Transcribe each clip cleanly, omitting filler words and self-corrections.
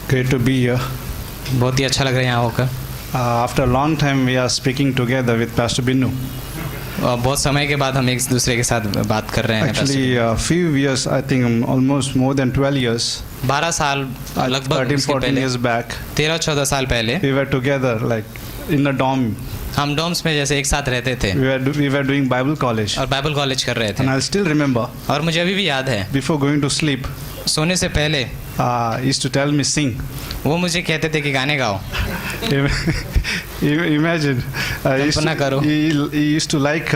Great to be here. बहुत ही अच्छा लग रहा है यहाँ होकर। After a long time, we are speaking together with Pastor Binnu. बहुत समय के बाद हम एक दूसरे के साथ बात कर रहे हैं। Actually, a few years, I think almost more than 12 years. 12 साल लगभग 13-14 years back. 13-14 साल पहले We were together, like in a dorm. हम डॉम्स में जैसे एक साथ रहते थे We were doing Bible college. और बाइबल कॉलेज कर रहे थे। And I still remember. और मुझे अभी भी याद है, Before going to sleep, सोने से पहले he used to tell me sing. वो मुझे कहते थे कि गाने गाओ। Imagine. कल्पना करो। He used to like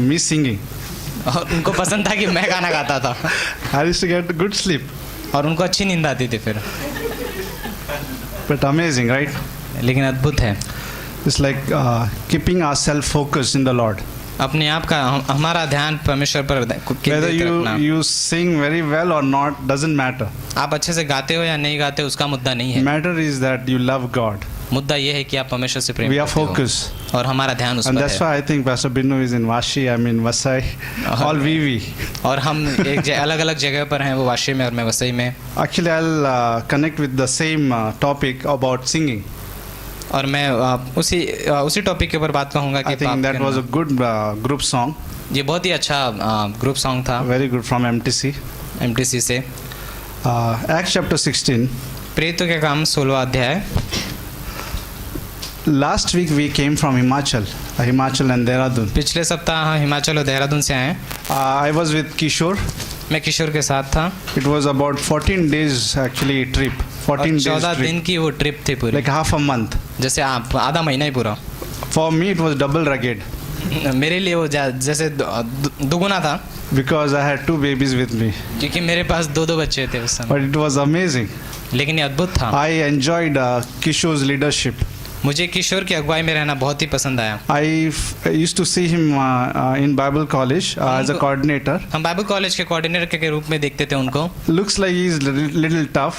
me singing. और उनको पसंद था कि मैं गाना गाता था I used to get good sleep. और उनको अच्छी नींद आती थी फिर। But amazing, right? लेकिन अद्भुत है, It's like keeping ourselves focused in the Lord. अपने आप का हमारा ध्यान परमेश्वर पर Whether केंद्रित रखना। you sing very well or not doesn't matter. आप अच्छे से गाते हो या नहीं गाते उसका मुद्दा नहीं है। Matter is that you love God. मुद्दा ये है कि आप परमेश्वर से प्रेम We are करते हो focused. और हमारा ध्यान उस And पर that's है। why I think Pastor Binnu is in Vashi, I'm in Vasai, all VV. और हम एक अलग अलग जगह पर हैं, वो वाशी में और मैं वसई में। Actually, I'll connect with the same topic about singing. और मैं उसी टॉपिक के ऊपर बात कहूँगा I कि think that was a good group song, ये बहुत ही अच्छा ग्रुप सॉन्ग था very good from MTC. MTC से। Acts chapter 16. प्रेरितों के काम 16वां अध्याय। Last week we came from Himachal and Dehradun. पिछले सप्ताह हम हिमाचल और देहरादून से आए। I was with Kishore. मैं किशोर के साथ था। It was about 14 days actually trip. 14 days 14 trip. दिन की वो ट्रिप थी पूरी, Like half a month. जैसे आप आधा महीना ही पूरा। For me it was double rugged मेरे लिए वो जैसे दुगुना था, because I had two babies with me. क्योंकि मेरे पास दो बच्चे थे उस समय। But it was amazing. लेकिन ये अद्भुत था। I enjoyed Kishore's leadership. मुझे किशोर की अगुवाई में रहना बहुत ही पसंद आया। I used to see him in Bible college as a coordinator. हम बाइबल कॉलेज के कोऑर्डिनेटर के रूप में देखते थे उनको। Looks like he is little tough.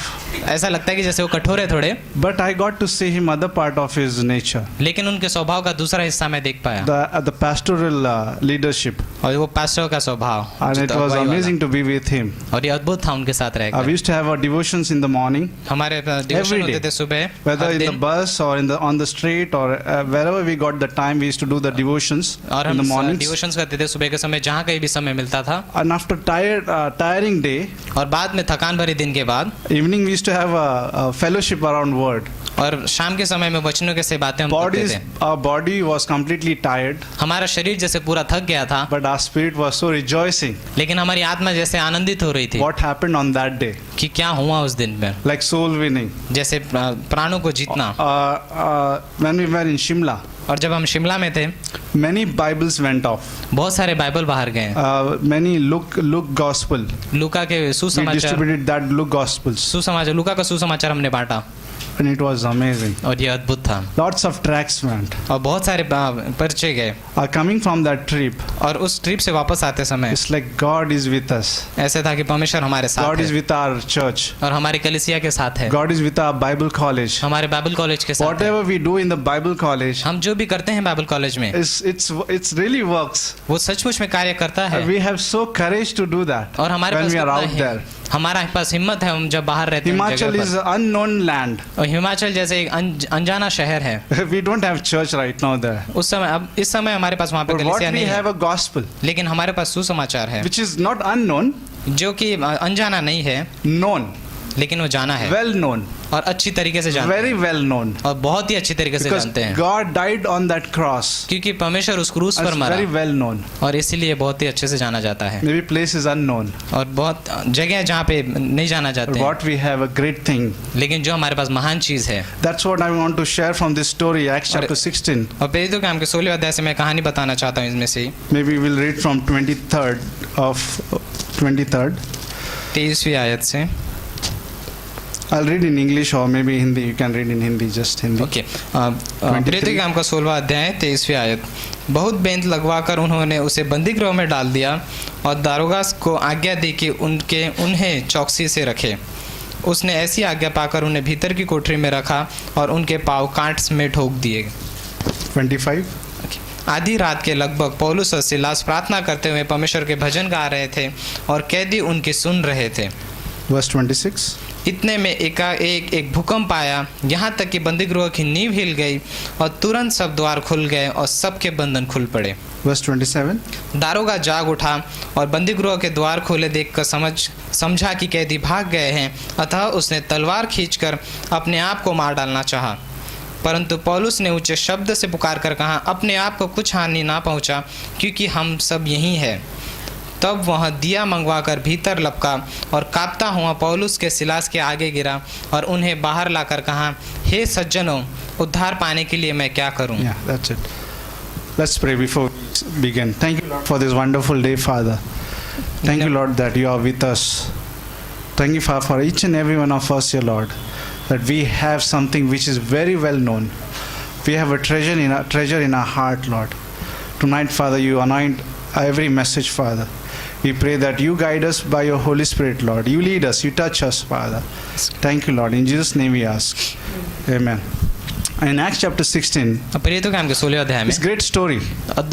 ऐसा लगता है कि जैसे वो कठोर है थोड़े, But I got to see him other part of his nature. लेकिन उनके स्वभाव का दूसरा हिस्सा मैं देख पाया, The pastoral leadership. और वो पास्टर का स्वभाव। And it was amazing to be with him. और ये अद्भुत था उनके साथ We रहकर। used to have our devotions in the morning. हमारे डिवोशन Every day. होते थे सुबह, Whether हर in the दिन। bus or on the street or wherever we got the time, we used to do the devotions और in the हम mornings. Devotions करते थे सुबह के समय, जहाँ कहीं भी समय मिलता था। And after tiring day, और बाद में थकान भरे दिन के बाद, evening we used to have a fellowship around word. और शाम के समय में वचनों के से बातें हम करते थे। Our body was completely tired, हमारा शरीर जैसे पूरा थक गया था, but our spirit was so rejoicing. लेकिन हमारी आत्मा जैसे आनंदित हो रही थी What happened on that day? कि क्या हुआ उस दिन में, Like soul winning. जैसे प्राणों को जीतना। When we were in Shimla, और जब हम शिमला में थे, many Bibles went off. बहुत सारे बाइबल बाहर गए। Many Luke Gospel. लूका के We सुसमाचार, distributed that Luke Gospels, लूका का सुसमाचार हमने बांटा, and it was amazing. और ये अद्भुत था। Lots of tracks went. और बहुत सारे परिचय गए। Coming from that trip, और उस ट्रिप से वापस आते समय it's like God is with us. ऐसे था कि परमेश्वर हमारे साथ God is है with our church. और हमारी कलीसिया के साथ है, God is with our Bible college. हमारे बाइबल कॉलेज के साथ है। Whatever we do in the Bible college, हम जो भी करते हैं बाइबल कॉलेज में, it's really works. वो सचमुच में कार्य करता है। We have so courage to do that और हमारे when पास we are कितना out है, there. हमारे पास हिम्मत है हम जब बाहर रहते हैं उन Himachal जगह is पर। an unknown land. और हिमाचल जैसे एक अनजाना शहर है। We don't have church right now there. उस समय, अब इस समय हमारे पास वहाँ पे But what कलीसिया we नहीं है, have a gospel, लेकिन हमारे पास सुसमाचार है, which is not unknown, जो कि अनजाना नहीं है, known, लेकिन वो जाना है well known, और अच्छी तरीके से जानते very हैं, well known. और बहुत ही अच्छी तरीके से Because जानते हैं, God died on that cross. क्योंकि परमेश्वर उस क्रूस पर It's मरा, very well known. और इसीलिए बहुत ही अच्छे से जाना जाता है। Maybe place is unknown. और बहुत जगह है जहाँ पे नहीं जाना But जाते हैं, what we have a great thing. लेकिन जो हमारे पास महान चीज़ है। That's what I want to share from this story, Acts chapter 16. और प्रेरितों के काम के 16वें अध्याय से मैं कहानी बताना चाहता हूँ इसमें से। Maybe we'll read from 23rd. 23वीं आयत से। I'll read in English or maybe Hindi. You can read in Hindi, just Hindi. Okay, प्रेरितों के काम का 16वां अध्याय 23वीं आयत। बहुत बेंत लगवाकर उन्होंने उसे बंदीगृह में डाल दिया और दारोगा को आज्ञा दी कि उन्हें चौकसी से रखे। उसने ऐसी आज्ञा पाकर उन्हें भीतर की कोठरी में रखा और उनके पाँव कांट में ठोक दिए। 25. आधी रात के लगभग पौलुस और सिलास प्रार्थना करते हुए परमेश्वर के भजन गा रहे थे और कैदी उनकी सुन रहे थे। Verse 26. इतने में एकाएक एक भूकंप आया, यहाँ तक कि बंदीगृह की नींव हिल गई और तुरंत सब द्वार खुल गए और सबके बंधन खुल पड़े। Verse 27. दारोगा जाग उठा और बंदीगृह के द्वार खोले देखकर समझा कि कैदी भाग गए हैं, अतः उसने तलवार खींचकर अपने आप को मार डालना चाहा। परंतु पौलुस ने ऊंचे शब्द से पुकार कर कहा, अपने आप को कुछ हानि ना पहुंचा, क्योंकि हम सब यहीं हैं। तब वह दिया मंगवाकर भीतर लपका और कांपता हुआ पौलुस के सिलास के आगे गिरा और उन्हें बाहर लाकर कहा, हे सज्जनों, उद्धार पाने के लिए मैं क्या करूं? Yeah, that's it. Let's pray before we begin. Thank you, Lord, for this wonderful day, Father. Thank you, Lord, that you are with us. Thank you, Father, for each and every one of us, your Lord, that we have something which is very well known. We have a treasure in our heart, Lord. Tonight, Father, you anoint every message, Father. We pray that you guide us by your Holy Spirit, Lord. You lead us, you touch us, Father. Thank you, Lord. In Jesus' name we ask. Amen. In Acts chapter 16, प्रेरितों के काम के 16वें अध्याय में it's great story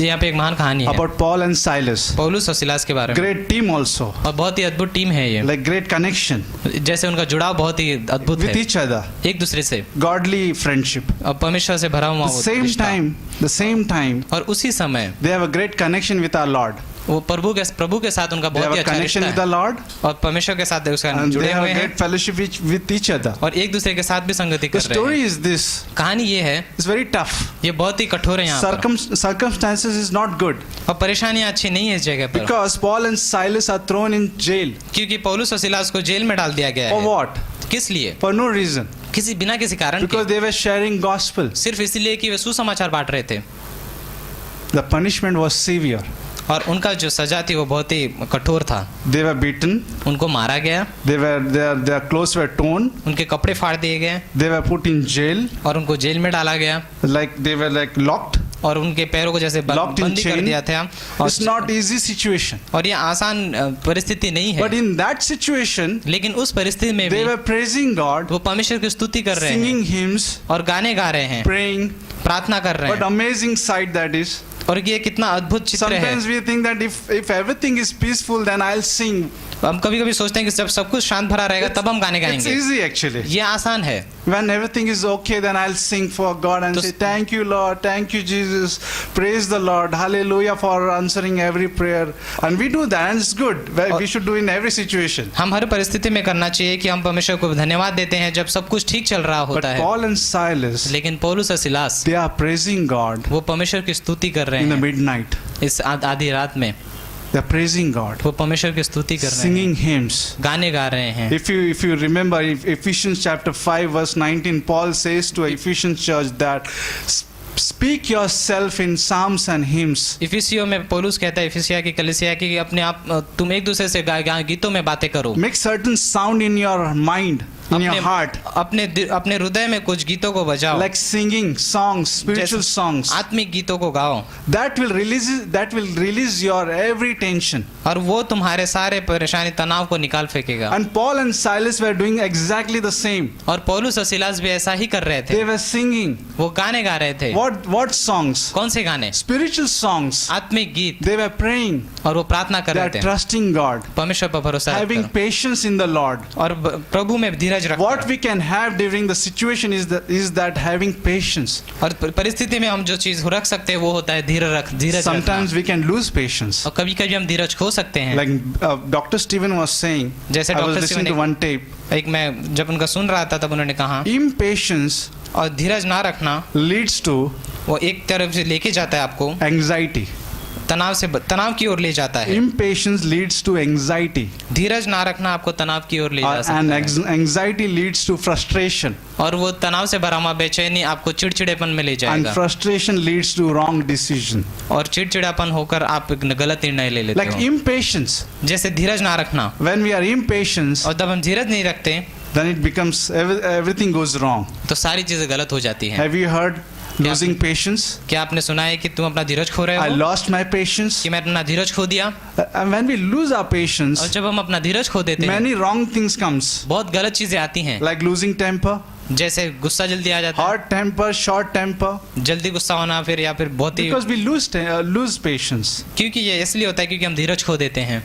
यहाँ पे एक महान कहानी है about Paul and Silas. पौलुस और सिलास के बारे में। Great team also, और बहुत ही अद्भुत टीम है ये, like great connection जैसे उनका जुड़ाव बहुत ही अद्भुत with है each other, एक दूसरे से, godly friendship. और परमेश्वर से भरा हुआ The same time, और उसी समय they have a great connection with our Lord. वो प्रभु के साथ उनका They have बहुत ही a अच्छा connection with रिश्ता the है Lord, और परमेश्वर के साथ उसका and they जुड़े have हुए a हैं great fellowship with each other. और एक दूसरे के साथ भी संगति The कर रहे story हैं। is this: कहानी ये है, it's very tough. ये बहुत ही कठोर है यहाँ पर Circumstances is not good और परेशानियां अच्छी नहीं है इस जगह पर, because Paul and Silas are thrown in jail. क्योंकि पौलुस और सिलास को जेल में डाल दिया गया For है। what? किस लिए? For no reason. बिना किसी कारण Because के, they were sharing gospel. सिर्फ इसलिए कि वे सुसमाचार बांट रहे थे The punishment was severe. और उनका जो सजा थी वो बहुत ही कठोर था। They were beaten. उनको मारा गया, Their clothes were torn. उनके कपड़े फाड़ दिए गए They were put in jail. और उनको जेल में डाला गया Like they were like locked. और उनके पैरों को जैसे Locked in बंदी कर chain. दिया था। It's not easy situation. और ये आसान परिस्थिति नहीं But है, in that situation, लेकिन उस परिस्थिति में they भी were praising God, वो परमेश्वर की स्तुति कर रहे हैं singing hymns, और गाने गा रहे हैं, praying. प्रार्थना कर रहे What हैं। amazing sight that is. और ये कितना अद्भुत चित्र है। Sometimes we think that if everything is peaceful, then I'll sing. हम कभी कभी सोचते हैं कि जब सब कुछ शांत भरा रहेगा तब हम गाने It's गाएंगे। easy actually. ये आसान है। When everything is okay, then I'll sing for God and तो- say, thank you, Lord, thank you, Jesus, praise the Lord, hallelujah for answering every prayer. And we do that, and it's good. We should do in every situation. हम हर परिस्थिति में करना चाहिए कि हम परमेश्वर को धन्यवाद देते हैं जब सब कुछ ठीक चल रहा But होता है। Paul and Silas, लेकिन पौलुस और Silas they are praising God वो परमेश्वर की स्तुति कर रहे in the हैं midnight. इस आधी रात में। They're praising God, वो परमेश्वर की स्तुति कर रहे हैं, singing hymns. गाने गा रहे हैं। If you remember Ephesians chapter 5 verse 19, Paul says to Ephesians church that speak yourself in psalms and hymns. इफिसियों में पौलुस कहता है इफिसिया की कलीसिया की अपने आप तुम एक दूसरे से गीतों में बातें करो। Make certain sound in your mind, in your heart, अपने हृदय में कुछ गीतों को बजाओ, like singing songs, spiritual songs. आत्मिक गीतों को गाओ That will release your every tension. और वो तुम्हारे सारे परेशानी तनाव को निकाल फेंकेगा। And Paul and Silas were doing exactly the same. और पौलुस और सिलास भी ऐसा ही कर रहे थे, They were singing. वो गाने गा रहे थे। What songs? कौन से गाने? Spiritual songs. आत्मिक गीत। They were praying. और वो प्रार्थना कर They रहे are थे, trusting God, परमेश्वर पर भरोसा having रखकर patience in the Lord. और प्रभु में धीरज What रखकर। we can have during the situation is that having patience. और परिस्थिति में हम जो चीज रख सकते हैं वो होता है धीरज Sometimes रखना। we can lose patience. और कभी कभी हम धीरज खो सकते हैं। Like Dr. Stephen was saying, जैसे I was doctor listening to one tape. एक मैं जब उनका सुन रहा था तब उन्होंने कहा Impatience और धीरज ना रखना leads to वो एक तरफ से लेके जाता है आपको anxiety. तनाव की ओर ले जाता है। Impatience leads to anxiety. धीरज ना रखना आपको तनाव की ओर ले जा सकता And है anxiety leads to frustration. और वो तनाव से भरा हुआ बेचैनी आपको चिड़चिड़ेपन में ले And जाएगा frustration leads to wrong decision. और चिड़चिड़ापन होकर आप एक गलत निर्णय ले लेते Like हो। impatience. जैसे धीरज ना रखना, When we are impatient, और जब हम धीरज नहीं रखते then it becomes everything goes wrong. तो सारी चीजें गलत हो जाती हैं। Have you heard losing patience? क्या आपने सुना है कि तुम अपना धीरज खो रहे I हो, lost my patience. कि मैं अपना धीरज खो दिया? And when we lose our और patience, जब हम अपना धीरज खो देते हैं many wrong things comes, बहुत गलत चीजें आती हैं, like losing temper, जैसे गुस्सा जल्दी आ जाता है, hot temper, short temper, जल्दी गुस्सा होना, फिर या फिर बहुत ही, because we lose patience. क्योंकि ये इसलिए होता है क्योंकि हम धीरज खो देते हैं।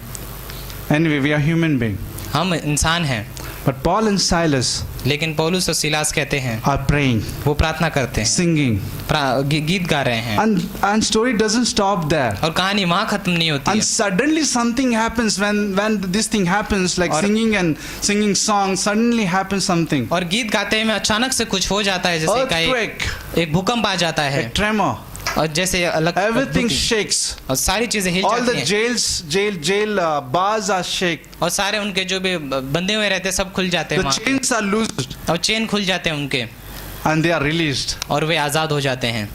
Anyway, we are human being. हम इंसान हैं But Paul and Silas लेकिन पौलुस और सिलास कहते हैं, are praying, वो प्रार्थना करते हैं, singing, गीत गा रहे हैं, and story doesn't stop there. और कहानी वहाँ खत्म नहीं होती And है। suddenly something happens when this thing happens, like singing songs. Suddenly happens something. और गीत गाते में अचानक से कुछ हो जाता है, जैसे Earthquake, एक भूकंप आ जाता है, a tremor. और जैसे अलग Everything shakes. और सारी चीजें हिल All the जाती हैं, jail bars are shake. और सारे उनके जो भी बंधे हुए रहते हैं सब खुल जाते हैं The वहाँ पे। chains are loosed और चेन खुल जाते हैं उनके, and they are released. और वे आजाद हो जाते हैं।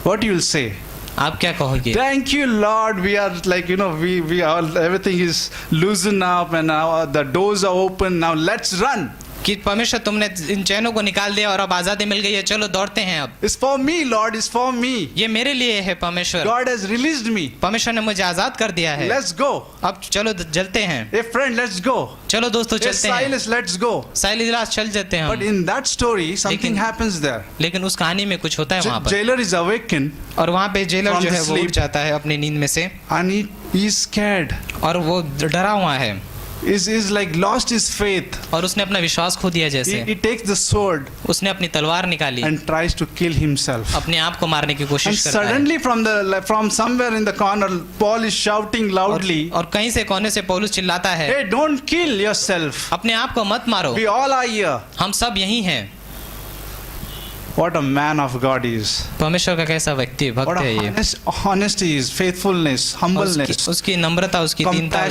What you will say? आप क्या कहोगे? Thank you, Lord. We are like, we all, everything is loosened up and now the doors are open. Now let's run. कि परमेश्वर तुमने इन चैनों को निकाल दिया और अब आजादी मिल गई है, चलो दौड़ते हैं अब। It's for me, Lord. It's for me. ये मेरे लिए है परमेश्वर, God has released me. परमेश्वर ने मुझे आजाद कर दिया है। Let's go. अब चलो चलते हैं। Hey friend, let's go. चलो दोस्तों Hey चलते हैं। Silas, let's go. साइलिस चल जाते हैं But हम। in that story, something लेकिन- happens there. लेकिन उस कहानी में कुछ होता है वहाँ पर, Jailer is awakened और वहाँ पे जेलर From जो the है वो sleep. उठ जाता है अपनी नींद में से, and he is scared. और वो डरा हुआ है, Is like lost his faith. और उसने अपना विश्वास खो दिया। जैसे He takes the sword उसने अपनी तलवार निकाली, and tries to kill himself. अपने आप को मारने की And कोशिश करता है। suddenly from somewhere in the corner, Paul is shouting loudly, और कहीं से कोने से पौलुस चिल्लाता है, "Hey, don't kill yourself. अपने आप को मत मारो, We all are here." हम सब यही हैं। What a man of God he is. परमेश्वर का कैसा व्यक्ति What भक्त a है ये। honesty he is, faithfulness, humbleness. उसकी नम्रता, उसकी दीनता,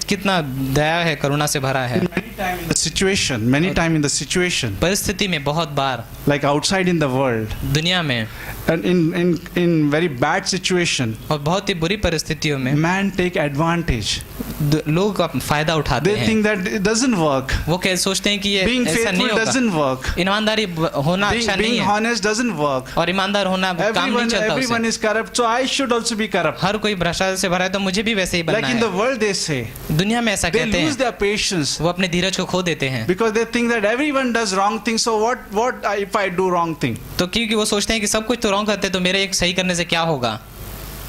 कितना दया है, करुणा से भरा है। Many time in the situation, परिस्थिति में बहुत बार, like outside in the world, दुनिया में, and in very bad situation, और बहुत ही बुरी परिस्थितियों में man take advantage. लोग फायदा उठाते They हैं। think that it doesn't work. वो क्या सोचते हैं कि ये Being ऐसा नहीं faithful होगा, doesn't work. ईमानदारी होना अच्छा नहीं Being है, honest doesn't work. और ईमानदार होना काम नहीं चलता Everyone उससे। is corrupt, so I should also be corrupt. हर कोई भ्रष्टाचार से भरा है तो मुझे भी वैसे ही बनना Like in the है। world, they say दुनिया में ऐसा they कहते lose हैं, their patience वो अपने धीरज को खो देते हैं, because they think that everyone does wrong things. So what if I do wrong thing? तो क्योंकि वो सोचते हैं कि सब कुछ तो रॉन्ग करते हैं, तो मेरे एक सही करने से क्या होगा।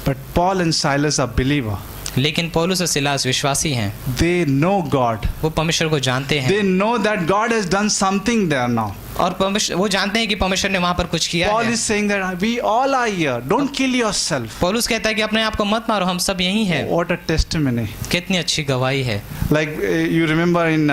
But Paul and Silas are believer. लेकिन पौलुस और सिलास विश्वासी हैं, They know God. वो परमेश्वर को जानते हैं, They know that God has done something there now. और परमेश्वर वो जानते हैं कि परमेश्वर ने वहां पर कुछ किया Paul है। is saying that we all are here. Don't kill yourself. पौलुस कहता है कि अपने आप को मत मारो, हम सब यही हैं। What a testimony. कितनी अच्छी गवाही है। Like you remember in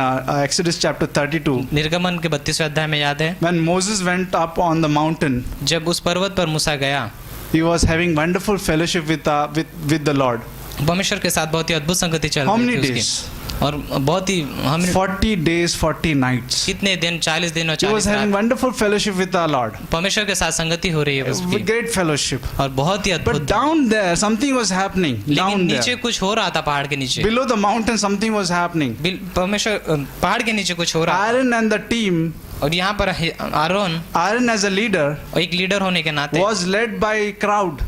Exodus chapter 32, निर्गमन के 32वें अध्याय में याद है, when Moses went up on the mountain, जब उस पर्वत पर मूसा गया, he was having wonderful fellowship with the Lord. परमेश्वर के साथ बहुत ही अद्भुत संगति चल How रही many थी days? उसकी, और बहुत ही हम 40 days, 40 nights. कितने दिन, 40 दिन और He was 40 having रात wonderful fellowship with our Lord. परमेश्वर के साथ संगति हो रही है उसकी, Great fellowship. और बहुत ही But अद्भुत। down there, something was happening. लेकिन Down नीचे there. कुछ हो रहा था, पहाड़ के नीचे, Below the mountain, something was happening. परमेश्वर पहाड़ के नीचे कुछ हो रहा था। Aaron and the team, और यहाँ पर Aron Aaron as a leader, और एक लीडर होने के नाते was led by crowd.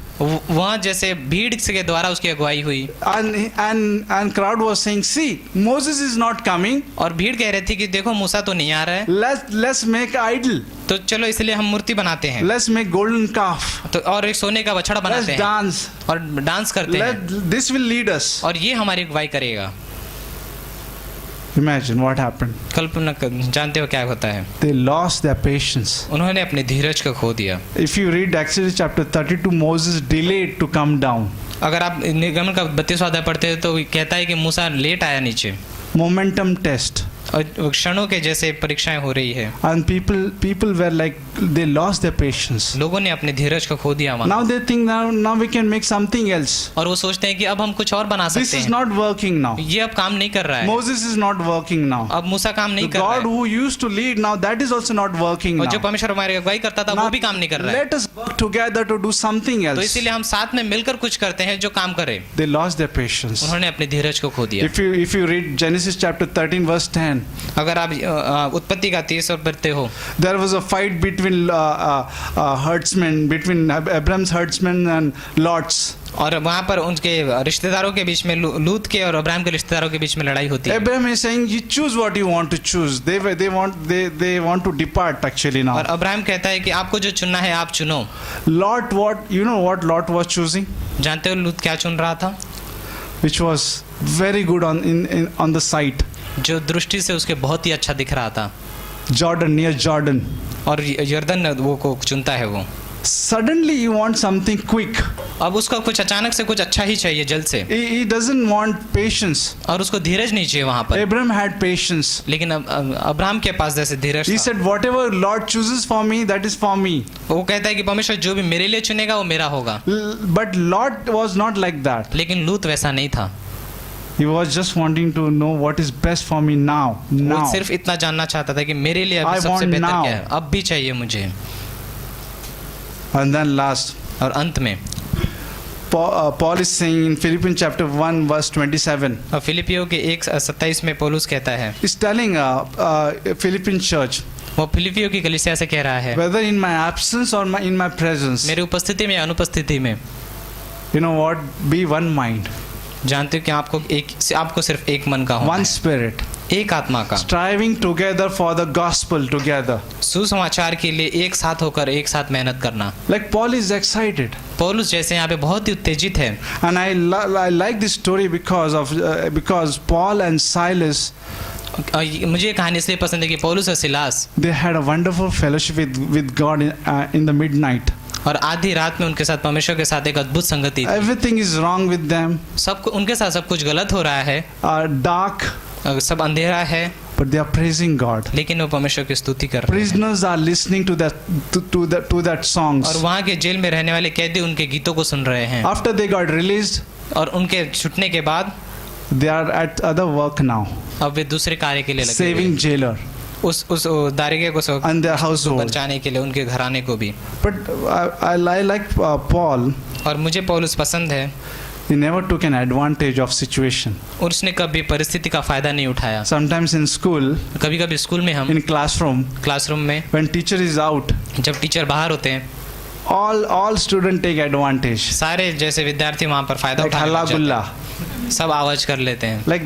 वहाँ जैसे भीड़ के द्वारा उसकी अगुवाई हुई, And crowd was saying, see, Moses is not coming. और भीड़ कह रही थी कि देखो मूसा तो नहीं आ रहा है, Let's make idol. तो चलो इसलिए हम मूर्ति बनाते हैं, Let's make golden calf. तो और एक सोने का बछड़ा Let's बनाते हैं dance. और डांस करते हैं, This will lead us. और ये हमारी अगुवाई करेगा। Imagine what happened. कल्पना जानते हो क्या होता है, They lost their patience. उन्होंने अपने धीरज को खो दिया। If you read Exodus chapter 32, Moses delayed to come down. अगर आप निर्गमन का 32वां अध्याय पढ़ते हैं तो कहता है कि मूसा लेट आया नीचे, Momentum test. और क्षणों के जैसे परीक्षाएं हो रही है, And people were like, they lost their patience. लोगों ने अपने धीरज को खो दिया वहाँ। Now they think now we can make something else. और वो सोचते हैं कि अब हम कुछ और बना This सकते is हैं, not working now. ये अब काम नहीं कर रहा है, Moses is not working now. अब मूसा काम नहीं The कर रहा God है, who used to lead now, that is also not working और now. जो परमेश्वर हमारी अगुवाई करता था वो Now, भी काम नहीं कर रहा है, let us work together to do something तो else. इसीलिए हम साथ में मिलकर कुछ करते हैं जो काम करे। They lost their patience. उन्होंने अपने धीरज को खो दिया। If you read Genesis chapter 13 verse 10, अगर आप उत्पत्ति का 30 और पढ़ते हो, there was a fight between herdsmen, between Abram's herdsmen and Lot's. और वहाँ पर उनके रिश्तेदारों के बीच में, लूत के और अब्राहम के रिश्तेदारों के बीच में लड़ाई होती है। Abraham is saying, you choose what you want to choose. They want to depart actually now. और अब्राहम कहता है कि आपको जो चुनना है आप चुनो। Lot, you know what Lot was choosing? जानते हो लूत क्या चुन रहा था? Which was very good on the sight. जो दृष्टि से उसके बहुत ही अच्छा दिख रहा था, Jordan, near Jordan. और यर्दन वो को चुनता है वो। Suddenly he wants something quick. अब उसका कुछ अचानक से कुछ अच्छा ही चाहिए, जल्द से, He doesn't want patience. और उसको धीरज नहीं चाहिए वहाँ पर। Abraham had patience. लेकिन अब्राहम के पास जैसे धीरज He था। said, whatever Lord chooses for me, that is for me. वो कहता है कि परमेश्वर जो भी मेरे लिए चुनेगा वो मेरा होगा। But Lot was not like that. लेकिन लूत वैसा नहीं था। He was just wanting to know what is best for me now. वो Now. सिर्फ इतना जानना चाहता था कि मेरे लिए I अभी सबसे want बेहतर now. क्या है, अब भी चाहिए मुझे। And then last, और अंत में Paul is saying in Philippians chapter 1 verse 27. और फिलिपियों के 1:27 में पौलुस कहता है, He's telling Philippian church, वो फिलिपियों की कलीसिया से कह रहा है, whether in my absence or in my presence, मेरी उपस्थिति में या अनुपस्थिति में, you know what, be one mind, जानते हो कि आपको सिर्फ एक मन का होना one है, spirit, एक आत्मा का, striving together for the gospel together. सुसमाचार के लिए एक साथ होकर एक साथ मेहनत करना। Like Paul is excited. पौलुस जैसे यहाँ पे बहुत ही उत्तेजित है। And I like this story because Paul and Silas, मुझे ये कहानी इसलिए पसंद है कि पौलुस और Silas, they had a wonderful fellowship with God in the midnight. और आधी रात में उनके साथ परमेश्वर के साथ एक अद्भुत संगति थी। Everything is wrong with them, उनके साथ सब कुछ गलत हो रहा है, dark, सब अंधेरा है, but they are praising God. लेकिन वो परमेश्वर की स्तुति कर रहे हैं। Prisoners are listening to that songs. और वहाँ के जेल में रहने वाले कैदी उनके गीतों को सुन रहे हैं। After they got released, और उनके छूटने के बाद they are at other work now, अब वे दूसरे कार्य के लिए लगे हुए saving हैं। jailer उस दारिगे को and their household. बचाने के लिए, उनके घराने को भी। But I like Paul. और मुझे पौलुस पसंद है, He never took an advantage of situation. और उसने कभी परिस्थिति का फायदा नहीं उठाया। Sometimes in school, कभी कभी स्कूल में हम in classroom, में when teacher is out, जब टीचर बाहर होते हैं, all students take advantage. सारे जैसे विद्यार्थी वहाँ पर फायदा Like उठाने हल्ला लग जाते गुल्ला. हैं। सब आवाज कर लेते हैं, Like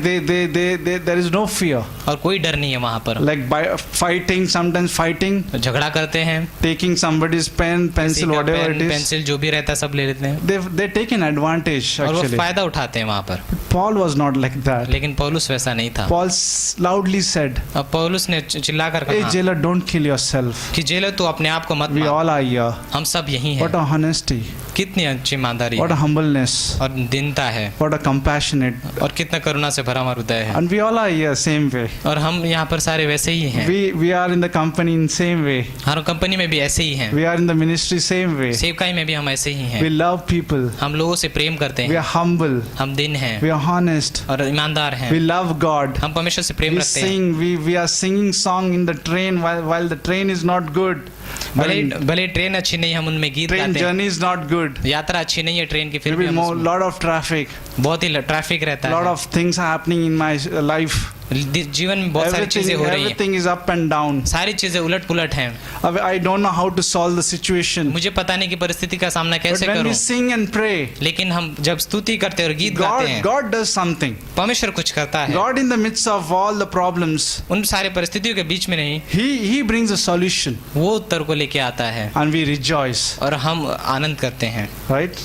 there is no fear. और कोई डर नहीं है वहाँ पर। Like by sometimes fighting, झगड़ा करते हैं, taking somebody's pen, pencil, whatever it is. Pencil जो भी रहता है सब ले लेते हैं, They take an advantage और वो actually. फायदा उठाते हैं वहाँ पर। Paul was not like that. लेकिन पौलुस वैसा नहीं था। Paul loudly said, अब पौलुस ने चिल्लाकर "Hey कहा jailer, don't kill yourself. कि जेलर तू अपने आप को मत We मार, all are here. हम सब यही हैं। What a honesty, कितनी अच्छी ईमानदारी what a है, humbleness, और दीनता है, what a compassionate. और कितना करुणा से भरा हुआ हृदय है। And we all are here same way. और हम यहाँ पर सारे वैसे ही हैं। We are in the company in same way. Her company में भी ऐसे ही हैं, We are in the ministry same way. सेवकाई में भी हम ऐसे ही हैं। We love people. हम लोगों से प्रेम करते We हैं, are humble. हम दिन हैं We are honest. और ईमानदार हैं। We love God. हम परमेश्वर से प्रेम We रखते हैं। sing. We are singing song in the train while the train is not good. I mean, भले ट्रेन अच्छी नहीं, हम उनमें गीत train गाते हैं। journey is not good. यात्रा अच्छी नहीं है ट्रेन की, फिर There भी will हम be उसमें- lot of traffic. बहुत ही ट्रैफिक रहता Lot है, of things are happening in my life. जीवन में बहुत सारी चीजें हो रही हैं, Everything is up and down. सारी चीजें उलट पुलट हैं। I don't know how to solve the situation. मुझे पता नहीं कि परिस्थिति का सामना But कैसे when करूं, we sing and pray, लेकिन हम जब स्तुति करते हैं और गीत गाते हैं, God does something. परमेश्वर कुछ करता है। God in the midst of all the problems, उन सारे परिस्थितियों के बीच में नहीं, He brings a solution, वो उत्तर को लेके आता है, and we rejoice. और हम आनंद करते हैं। Right?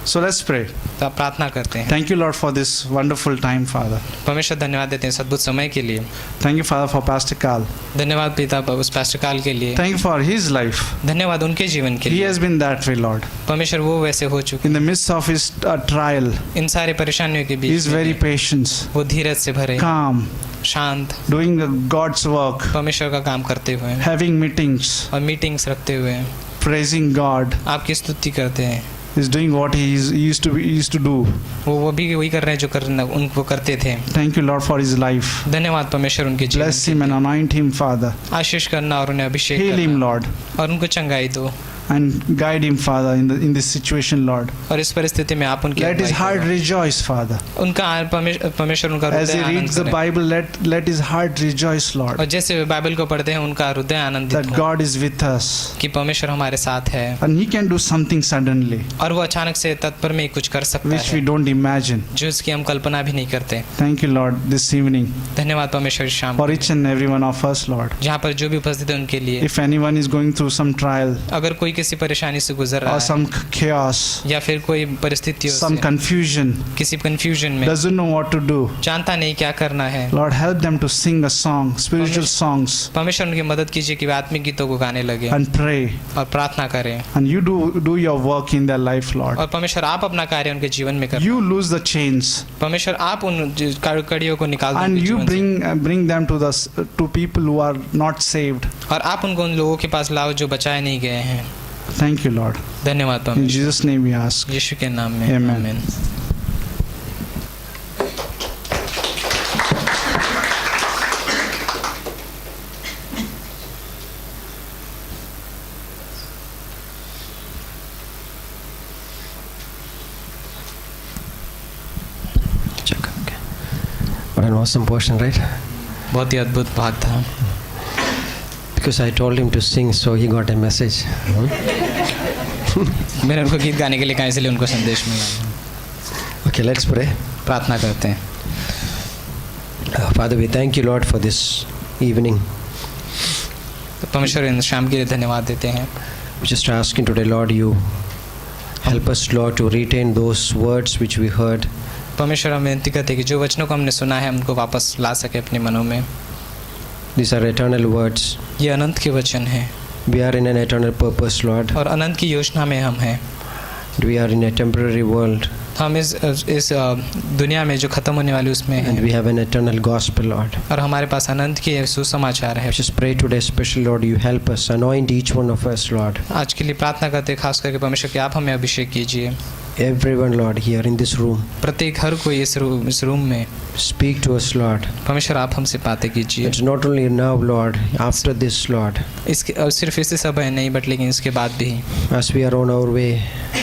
So let's pray. तो आप प्रार्थना करते हैं। Thank you, Lord, for this wonderful time, Father. परमेश्वर धन्यवाद देते हैं इस अद्भुत समय के लिए। Thank you, Father, for Pastor Carl. धन्यवाद पिता उस पास्टर काल के लिए। Thank you for his life. धन्यवाद उनके जीवन के He लिए। has been that way, Lord. परमेश्वर वो वैसे हो चुके, In the midst of his trial, इन सारे परेशानियों के he बीच is very में patient, वो धीरज से भरे, calm, शांत, doing God's work, परमेश्वर का काम करते हुए having meetings, और मीटिंग्स रखते हुए praising God. आपकी स्तुति करते हैं। He's doing what he used to do. वो भी वही कर रहे हैं जो करना उनको करते थे। Thank you, Lord, for his life. धन्यवाद परमेश्वर उनके जीवन Bless के him and लिए। anoint him, Father. आशीष करना और उन्हें अभिषेक Heal him, करना Lord, और उनको चंगाई दो, and guide him, Father, in this situation, Lord. और इस परिस्थिति में आप उनकी Let his अगुवाई heart करो। rejoice, Father. उनका परमेश्वर उनका As he हृदय आनंद reads the करे। Bible, let his heart rejoice, और Lord, जैसे वे बाइबल को पढ़ते हैं उनका हृदय आनंदित that हो God is with us, कि परमेश्वर हमारे साथ है, and he can do something suddenly, और वो अचानक से तत्पर में कुछ कर सकता which we है don't imagine. जो इसकी हम कल्पना भी नहीं करते। Thank you, Lord, this evening, धन्यवाद परमेश्वर इस शाम for each and every one of us, Lord. जहाँ पर जो भी उपस्थित है उनके लिए। If anyone is going through some trial, अगर कोई किसी परेशानी से गुजर रहा or है some chaos, या फिर कोई परिस्थितियों some से confusion, किसी कंफ्यूजन में doesn't know what to do. जानता नहीं क्या करना है, Lord, help them to sing a song, spiritual songs, परमेश्वर उनकी मदद कीजिए कि वे आत्मिक गीतों को गाने लगे and pray. और प्रार्थना करें, And you do your work in their life, Lord. और परमेश्वर आप अपना कार्य उनके जीवन में करें। You loose the chains, परमेश्वर आप उन कड़ियों को निकाल दें and उनके you जीवन से। bring them to people who are not saved. और आप उनको उन लोगों के पास लाओ जो बचाए नहीं गए हैं। Thank you, Lord. धन्यवाद In परमेश्वर, Jesus' name we ask. यीशु के नाम में Amen. आमीन। What an awesome portion, right? बहुत ही अद्भुत भाग था, Because I told him to sing, so he got a message. मैंने उनको गीत गाने के लिए कहा इसलिए उनको संदेश मिला। Okay, let's pray. प्रार्थना करते हैं। Father, we thank you, Lord, for this evening. तो परमेश्वर इन शाम के लिए धन्यवाद देते हैं। We just asking today, Lord, you help us, Lord, to retain those words which we heard. परमेश्वर हम विनती करते हैं कि जो वचनों को हमने सुना है उनको वापस ला सके अपने मनों में। These are eternal words. ये अनंत के वचन हैं We are in an eternal purpose, Lord. और अनंत की योजना में हम हैं। We are in a temporary world, हम इस दुनिया में जो खत्म होने वाली उसमें and हैं we have an eternal gospel, Lord. और हमारे पास अनंत की सुसमाचार है। I just pray today, special Lord, you help us, anoint each one of us, Lord. आज के लिए प्रार्थना करते हैं खास करके परमेश्वर कि आप हमें अभिषेक कीजिए। Everyone, Lord, here in this room, प्रत्येक हर कोई इस रूम में speak to us, Lord. परमेश्वर आप हमसे बातें कीजिए। It's not only now, Lord, after this, Lord, इसके और सिर्फ इसी समय नहीं बट लेकिन इसके बाद भी, as we are on our way,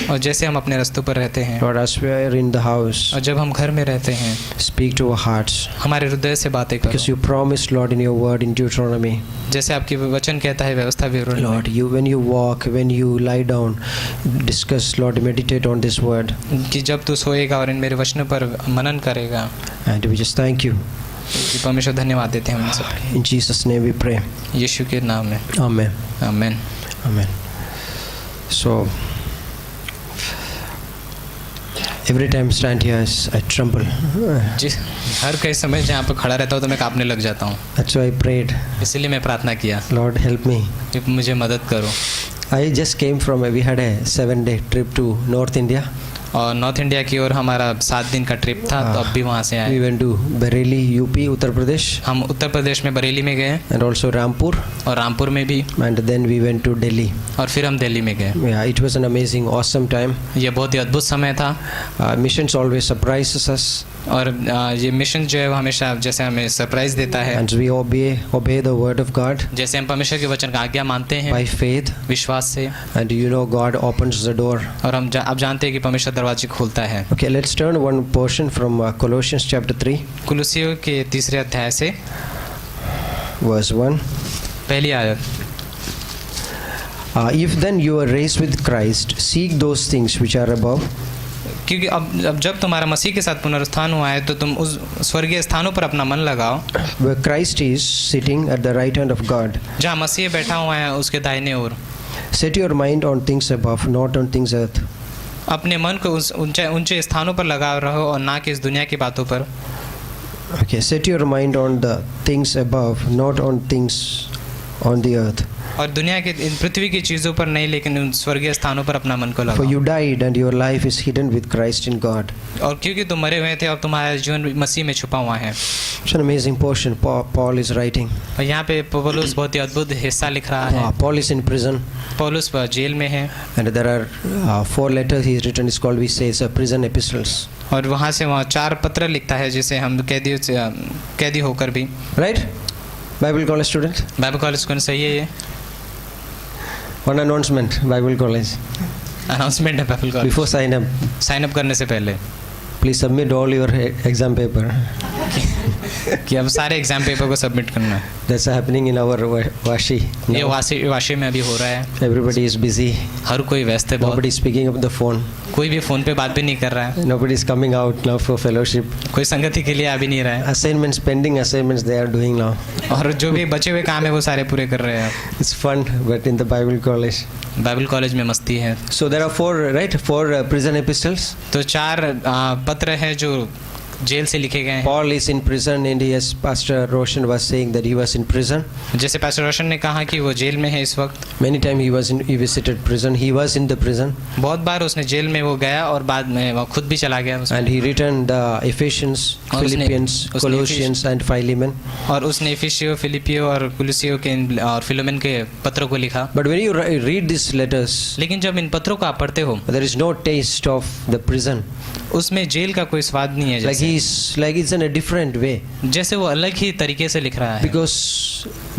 और जैसे हम अपने रास्तों पर रहते हैं Lord, as we are in the house, और जब हम घर में रहते हैं, speak to our hearts. हमारे हृदय से बातें Because करो, you promised, Lord, in your word in Deuteronomy, जैसे आपकी वचन कहता है व्यवस्था विवरण में, Lord, you when you walk, when you lie down, discuss, Lord, meditate on this word, कि जब तू सोएगा और इन मेरे वचनों पर मनन करेगा। and we just thank you. कि परमेश्वर धन्यवाद देते हैं हम सब In Jesus' name we pray. यीशु के नाम में, Amen. आमीन। Amen. So, every time I stand here, I tremble. जी, हर कई समय जहाँ पर खड़ा रहता हूँ तो मैं कांपने लग जाता हूँ, That's why I prayed, इसीलिए मैं प्रार्थना किया Lord, help me. कि मुझे मदद करो। I just came from, we had a 7-day trip to North India. और नॉर्थ इंडिया की ओर हमारा 7 दिन का ट्रिप था, तो अब भी वहाँ से We आए। went to Bareilly, UP, Uttar Pradesh, हम उत्तर प्रदेश में बरेली में गए and also Rampur, और रामपुर में भी, and then we went to Delhi. और फिर हम दिल्ली में गए। Yeah, it was an amazing, awesome time. ये बहुत ही अद्भुत समय था Missions always surprises us, और ये मिशन जो है वो हमेशा जैसे हमें सरप्राइज देता है, and we obey the word of God जैसे हम परमेश्वर के वचन का आज्ञा मानते हैं by faith, विश्वास से, and you know God opens the door. और हम आप जानते हैं कि परमेश्वर दरवाजे खोलता है। Okay, let's turn one portion from Colossians chapter 3, कुलुसियों के 3 अध्याय से verse 1. पहली आयत। If then you are raised with Christ, seek those things which are above, क्योंकि अब जब तुम्हारा मसीह के साथ पुनरुत्थान हुआ है तो तुम उस स्वर्गीय स्थानों पर अपना मन लगाओ where Christ is sitting at the right hand of God. जहाँ मसीह बैठा हुआ है उसके दाहिने ओर। Set your mind on things above, not on things earth. अपने मन को उस ऊंचे स्थानों पर लगाए रहो और ना कि इस दुनिया की बातों पर। Okay, set your mind on the things above, not on things on the earth. और दुनिया के इन पृथ्वी की चीज़ों पर नहीं लेकिन उन स्वर्गीय स्थानों पर अपना मन को For लगाओ। you died and your life is hidden with Christ in God. और क्योंकि तुम मरे हुए थे और तुम्हारा जीवन मसीह में छुपा हुआ है। It's an amazing portion Paul is writing. और यहाँ पे पौलुस बहुत ही अद्भुत हिस्सा लिख रहा है। Paul is in prison, पौलुस जेल में है and there are 4 letters he's written. It's called, we say, it's a prison epistles. और वहाँ से वहाँ 4 पत्र लिखता है जिसे हम कैदी होकर भी। Right? Bible college student? Bible college कौन सही है ये? One announcement, Bible college. Announcement है Bible college. Before sign up, sign up करने से पहले please submit all your exam paper. कि अब सारे एग्जाम पेपर को सबमिट करना है। That's happening in our Vashi. ये Now, वाशी में अभी हो रहा है। everybody is busy. हर कोई व्यस्त है बहुत, Nobody is picking up the phone. कोई भी फोन पे बात भी नहीं कर रहा है, Nobody is coming out now for fellowship. कोई संगति के लिए आ भी नहीं रहा है, Assignments, pending assignments they are doing now. और जो भी बचे हुए काम है वो सारे पूरे कर रहे हैं। It's fun, but in the Bible college. Bible college में मस्ती है। So there are four prison epistles. तो 4 पत्र हैं जो जेल से लिखे गए हैं। Paul is in prison, and yes, Pastor Roshan was saying that he was in prison. जैसे पास्टर रोशन ने कहा कि वो जेल में है इस वक्त। Many times he visited prison. He was in the prison, बहुत बार उसने जेल में वो गया और बाद में वो खुद भी चला गया उसमें। and he returned Ephesians, और उसने- Philippians, उसने Colossians, and Philemon. और उसने इफिसियो, फिलिपियो और कुलुसियो के और फिलोमेन के पत्रों को लिखा। But when you read these letters, लेकिन जब इन पत्रों को आप पढ़ते हो, there is no taste of the prison. उसमें जेल का कोई स्वाद नहीं है, Like it's in a different way, जैसे वो अलग ही तरीके से लिख रहा है, because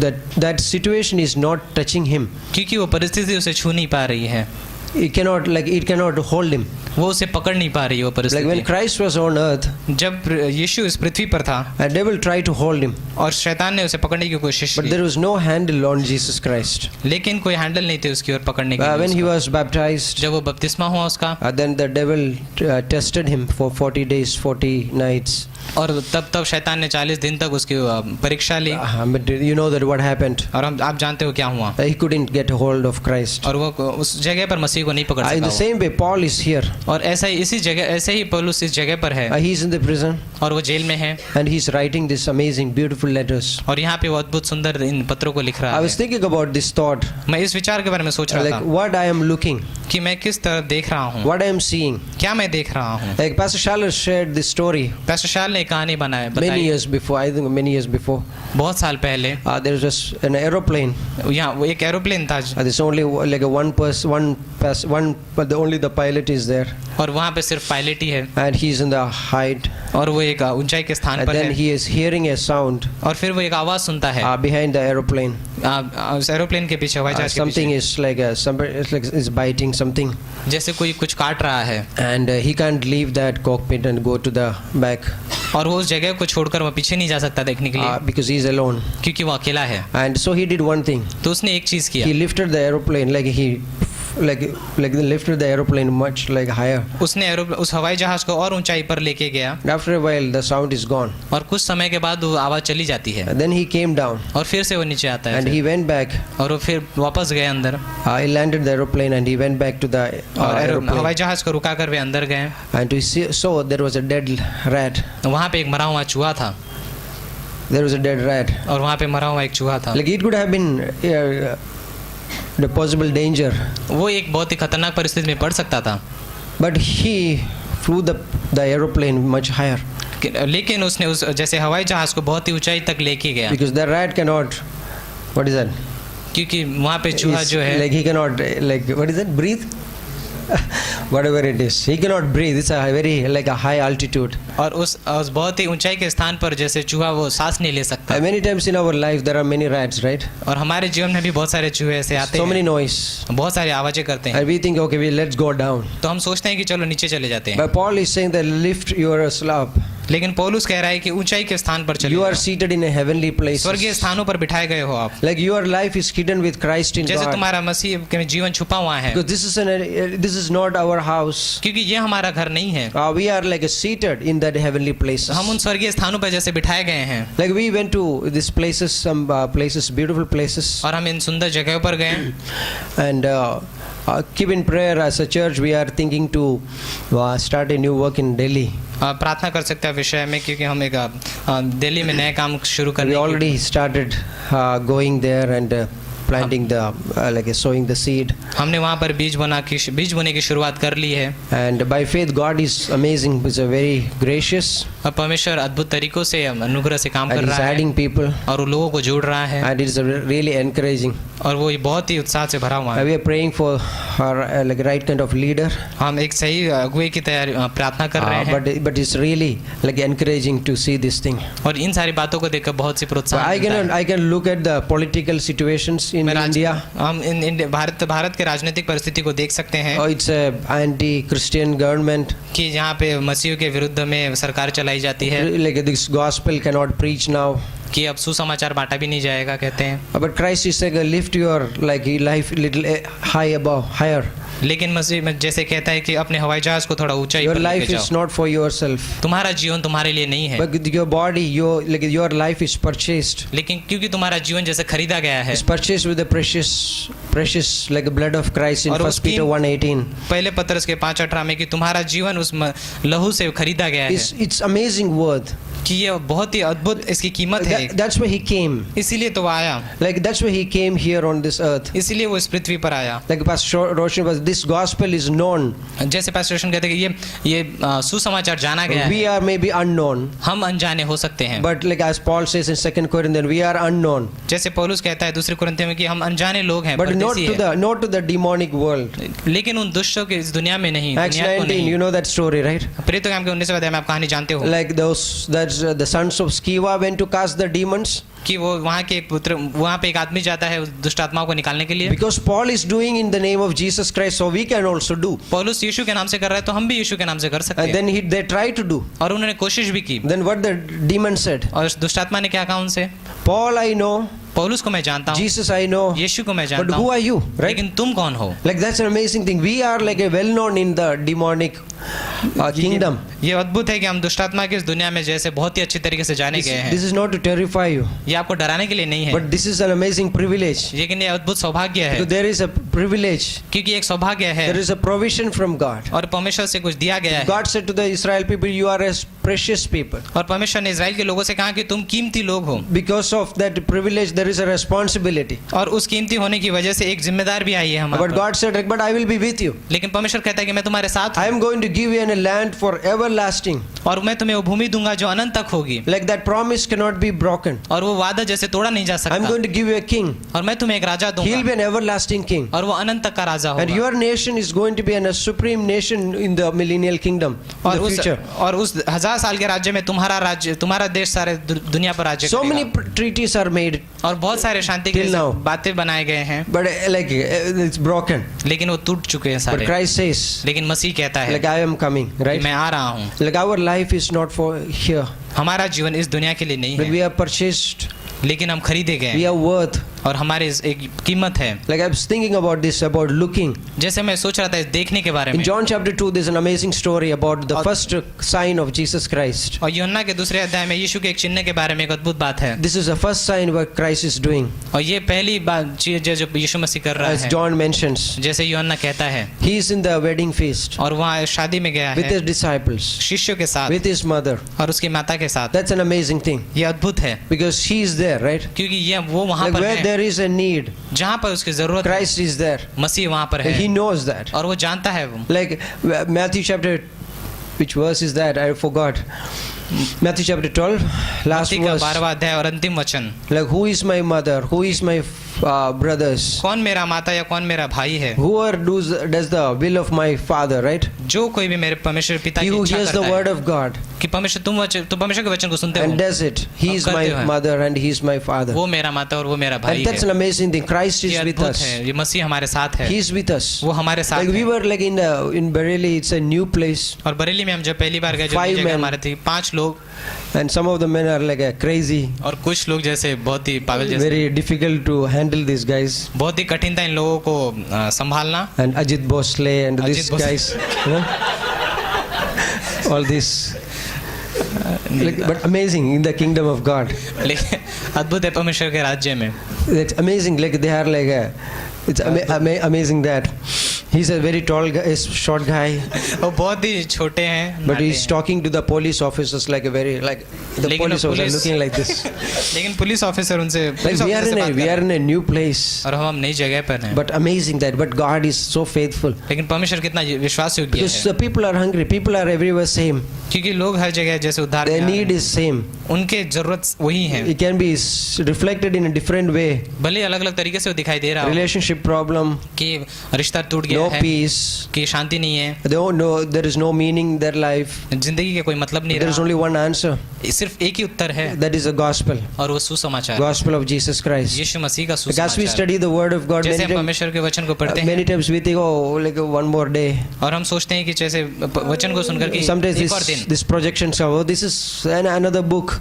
that situation is not touching him. क्योंकि वो परिस्थिति उसे छू नहीं पा रही है, It cannot hold him. वो उसे पकड़ नहीं पा रही है वो Like when परिस्थिति। Christ was on earth, जब यीशु इस पृथ्वी पर था a devil tried to hold him, और शैतान ने उसे पकड़ने की कोशिश but की, there was no handle on Jesus Christ. लेकिन कोई हैंडल नहीं थे उसकी ओर पकड़ने When के he लिए। was baptized, जब वो बपतिस्मा हुआ उसका, then the devil tested him for 40 days, 40 nights. और तब शैतान ने 40 दिन तक उसकी परीक्षा ली, But you know that what happened? और आप जानते हो क्या हुआ, He couldn't get hold of Christ. और वो उस जगह पर मसीह को नहीं पकड़ In the सका same way, Paul is here. वो। और ऐसे ही पौलुस इस जगह पर है He is in the prison, और वो जेल में है, and he's writing these amazing, beautiful letters. और यहाँ पे वो अद्भुत सुंदर इन पत्रों को लिख रहा I was है। thinking about this thought, मैं इस विचार के बारे में सोच रहा like था what I am looking, कि मैं किस तरह देख रहा हूँ, what I am seeing. क्या मैं देख रहा हूँ। Like Pastor Schaller shared this story pastor Schaller ने कहानी many बताई years before. I think many years before. बहुत साल पहले। There was just an aeroplane. यहाँ वो एक एरोप्लेन था There's only like a one, but only the pilot is there, और वहाँ पे सिर्फ पायलट ही है, and he's in the height, और वो एक ऊंचाई के स्थान and पर then है, he is hearing a sound और फिर वो एक आवाज सुनता है behind the aeroplane. उस एरोप्लेन के पीछे, हवाई जहाज के Something पीछे, is like it's like is biting something, जैसे कोई कुछ काट रहा है, and he can't leave that cockpit and go to the back और वो उस जगह को छोड़कर वो पीछे नहीं जा सकता देखने के लिए, because he's alone. क्योंकि वो अकेला है। And so he did one thing. तो उसने एक चीज किया, He lifted the aeroplane like lifted the aeroplane much like higher. उसने उस हवाई जहाज को और ऊंचाई पर लेके गया, After a while, the sound is gone. और कुछ समय के बाद वो आवाज चली जाती है, And then he came down, और फिर से वो नीचे आता है and he went back. और वो फिर वापस गए अंदर, He landed the aeroplane, and he went back to the और aeroplane. हवाई जहाज को रुका कर वे अंदर गए। And we saw there was a dead rat. वहाँ पे एक मरा हुआ चूहा था, There was a dead rat. और वहाँ पे मरा हुआ एक चूहा था। Like it could have been the possible danger, वो एक बहुत ही खतरनाक परिस्थिति में पड़ सकता था, but he flew the aeroplane much higher लेकिन उसने उस जैसे हवाई जहाज को बहुत ही ऊंचाई तक लेके गया, because the rat cannot. What is that? क्योंकि वहाँ पे चूहा Is- जो है like he cannot what is that? Breathe. Whatever it is, he cannot breathe. It's a very like a high altitude. और उस बहुत ही ऊंचाई के स्थान पर जैसे चूहा वो सांस नहीं ले सकता। Many times in our life there are many rats, right? और हमारे जीवन में भी बहुत सारे चूहे ऐसे आते So many हैं, noise, बहुत सारी आवाजें करते हैं, and we think, okay, let's go down. तो हम सोचते हैं कि चलो नीचे चले जाते हैं। But Paul is saying that lift yourself up. लेकिन पौलुस कह रहा है कि ऊंचाई के स्थान पर चले You are जाओ। seated in a heavenly place. स्वर्गीय स्थानों पर बिठाए गए हो आप, Like your life is hidden with Christ in जैसे God. तुम्हारा मसीह के जीवन छुपा हुआ है, Because this is not our house. क्योंकि ये हमारा घर नहीं है। We are like seated in that heavenly places. हम उन स्वर्गीय स्थानों पर जैसे बिठाए गए हैं, Like we went to these places, some places, beautiful places, और हम इन सुंदर जगहों पर गए, and keep in prayer as a church. We are thinking to start a new work in Delhi. प्रार्थना कर सकते हैं विषय में, क्योंकि हम एक दिल्ली में नए काम शुरू We करने की- already started going there and planting the like sowing the seed. हमने वहाँ पर बीज बोने की शुरुआत कर ली है, And by faith, God is amazing. He's a very gracious, और परमेश्वर अद्भुत तरीकों से अनुग्रह से काम and कर He's रहा है, adding people, और वो लोगों को जोड़ रहा है, and it's really encouraging. और वो ये बहुत ही उत्साह से भरा हुआ है। We are praying for our like right kind of leader. हम एक सही अगुवे की तैयारी प्रार्थना कर रहे हैं। But it's really like encouraging to see this thing. और इन सारी बातों को देखकर बहुत सी प्रोत्साहन मिलता है। I can look at the political situations in India. हम भारत के राजनीतिक परिस्थिति को देख सकते हैं। Oh, it's a anti-Christian government. कि यहाँ पे मसीह के विरुद्ध में सरकार चलाई जाती है। Like this gospel cannot preach now. कि अब सुसमाचार बांटा भी नहीं जाएगा कहते हैं। But Christ is saying, lift your like life little high above, higher. लेकिन मसीह में जैसे कहता है कि अपने हवाई जहाज को थोड़ा ऊंचाई Your पर life लेके is जाओ। not for yourself. तुम्हारा जीवन तुम्हारे लिए नहीं है। But your body, your life is purchased. लेकिन क्योंकि तुम्हारा जीवन जैसे खरीदा गया है। It's purchased with the precious like the blood of Christ in और 1 Peter 1:18. पहले पत्रस के 5:18 में कि तुम्हारा जीवन उस लहू से खरीदा गया है। It's amazing word. कि ये बहुत ही अद्भुत इसकी कीमत है। That's why he came. इसीलिए तो वो आया। Like that's why he came here on this earth. इसीलिए वो इस पृथ्वी पर आया। Like Pastor Roshan was, this gospel is known. जैसे पास्टर रोशन कहते हैं कि ये सुसमाचार जाना गया We है। are maybe unknown. हम अनजाने हो सकते हैं। But like as Paul says in 2 Corinthians, we are unknown. जैसे पौलुस कहता है दूसरे कुरिन्थियों में कि हम अनजाने लोग हैं, But परदेसी हैं। not to the demonic world. लेकिन उन दुष्टों के इस दुनिया में नहीं, Acts दुनिया को 19, नहीं। you know that story, right? प्रेरितों के काम के 19वें अध्याय में आप कहानी जानते हो। Like that's the sons of Sceva went to cast the demons. कि वो वहाँ के एक पुत्र, वहाँ पे एक आदमी जाता है उस दुष्ट आत्माओं को निकालने के लिए। Because Paul is doing in the name of Jesus Christ, so we can also do. पौलुस यीशु के नाम से कर रहा है तो हम भी यीशु के नाम से कर सकते And हैं। then they tried to do. और उन्होंने कोशिश भी की। Then what the demon said? और उस दुष्ट आत्मा ने क्या कहा उनसे? Paul I know, पौलुस को मैं जानता हूँ, Jesus I know, यीशु को मैं but जानता who हूँ, are you, right? लेकिन तुम कौन हो? Like that's an amazing thing. We are like a well known in the demonic kingdom. ये अद्भुत है कि हम दुष्ट आत्मा की इस दुनिया में जैसे बहुत ही अच्छी तरीके से जाने गए हैं। This is not to terrify you, ये आपको डराने के लिए नहीं है, but this is an amazing privilege. लेकिन ये अद्भुत सौभाग्य है। Because there is a privilege, क्योंकि एक सौभाग्य है there is a provision from God. और परमेश्वर से कुछ दिया गया है। God said to the Israel people, you are as precious people. और परमेश्वर ने इजराइल के लोगों से कहा कि तुम कीमती लोग हो। Because of that privilege, there is a responsibility. और उस कीमती होने की वजह से एक जिम्मेदार भी आई है हमारे But पर। God said, but I will be with you. लेकिन परमेश्वर कहता है कि मैं तुम्हारे साथ I हूँ am going to give you a land for everlasting. और मैं तुम्हें वो भूमि दूंगा जो अनंत तक होगी। Like that promise cannot be broken. और वो वादा जैसे तोड़ा नहीं जा I am सकता। going to give you a king. और मैं तुम्हें एक राजा He will दूंगा be an everlasting king. और वो अनंत तक का राजा And होगा। your nation is going to be a supreme nation in the millennial kingdom in और the future. उस 1000 साल के राज्य में तुम्हारा देश सारे दुनिया पर राज्य So many करेगा। treaties are made, और बहुत सारे शांति के Till now. बातें बनाए गए हैं, but it's broken. लेकिन वो टूट चुके हैं But सारे। Christ says, लेकिन मसीह कहता है like I am coming, कि right? मैं आ रहा हूँ। Like our life is not for here, हमारा जीवन इस दुनिया के लिए नहीं but है, we are purchased. लेकिन हम खरीदे गए We हैं are worth. और हमारे एक कीमत है। Like I was thinking about this, about looking. जैसे मैं सोच रहा था इस देखने के बारे In में। John chapter 2, there's an amazing story about the first sign of Jesus Christ. और यूहन्ना के दूसरे अध्याय में यीशु के एक चिन्ह के बारे में एक अद्भुत बात है। This is the first sign what Christ is doing, और ये पहली बात चीज जो यीशु मसीह कर रहा as है, John mentions. जैसे यूहन्ना कहता है। He is in the wedding feast और वहाँ शादी में गया with है his disciples, शिष्यों के साथ with his mother. और उसकी माता के साथ। That's an amazing thing ये अद्भुत है because he is there, right? क्योंकि ये वो वहाँ Like पर where है there is a need, जहाँ पर उसकी जरूरत है, Christ is there. मसीह वहाँ पर He है knows that. और वो जानता है वो। Like Matthew chapter, which verse is that? I forgot. Matthew chapter 12, last मत्ती का verse. 12वां अध्याय और अंतिम वचन। Like who is my mother? Who is my brothers? कौन मेरा माता या कौन मेरा भाई है? Whoever does the will of my Father, right? जो कोई भी मेरे परमेश्वर पिता He की who इच्छा hears the करता word है of God कि परमेश्वर तुम परमेश्वर के वचन को सुनते and हो, does it, he is my करते हो। mother and he is my father. वो मेरा माता और वो मेरा भाई And that's है। an amazing thing. Christ ये is with अद्भुत us. है, ये मसीह हमारे साथ है, He is with us. वो हमारे साथ Like we है। were like in Bareilly, it's a new place, और बरेली में हम जब पहली बार गए, जो 5 नई जगह men. हमारे थे 5 लोग and some of the men are like crazy, और कुछ लोग जैसे बहुत ही पागल जैसे। very difficult to handle these guys. बहुत ही कठिन था इन लोगों को संभालना। And Ajit Bhosle and these Ajit Bhosle. guys, you know? all this. Like, but amazing in the kingdom of God. लेकिन अद्भुत है परमेश्वर के राज्य में। It's amazing. Like they are like it's amazing that He's a very tall guy, short guy, वो बहुत ही छोटे हैं, but नाटे he's हैं। talking to the police officers like a very like the लेकिन police officers police- looking like this. लेकिन police officer उनसे Like police we are officer से in a बात we कर are रहे हैं। in a new place, और हम नई जगह पर हैं। but amazing that. But God is so faithful लेकिन परमेश्वर कितना विश्वास योग्य because है, the people are hungry. People are everywhere same. क्योंकि लोग हर जगह जैसे उद्धार Their में आ need रहे is same. हैं, उनके जरूरत वही है। It can be reflected in a different way. भले अलग अलग तरीके से वो दिखाई दे रहा हो Relationship problem, कि रिश्ता टूट गया no है, peace. कि शांति नहीं है, They don't know there is no meaning in their life. जिंदगी का कोई मतलब नहीं There is रहा, only one answer. सिर्फ एक ही उत्तर है That is the gospel. और वो सुसमाचार, Gospel of Jesus Christ. यीशु मसीह का Like as we सुसमाचार। study the word of God, जैसे many हम times, परमेश्वर के वचन को पढ़ते many हैं times we think, oh, like one more day. और हम सोचते हैं कि जैसे वचन को सुनकर कि Sometimes एक और दिन, this projections are, oh, this is another book.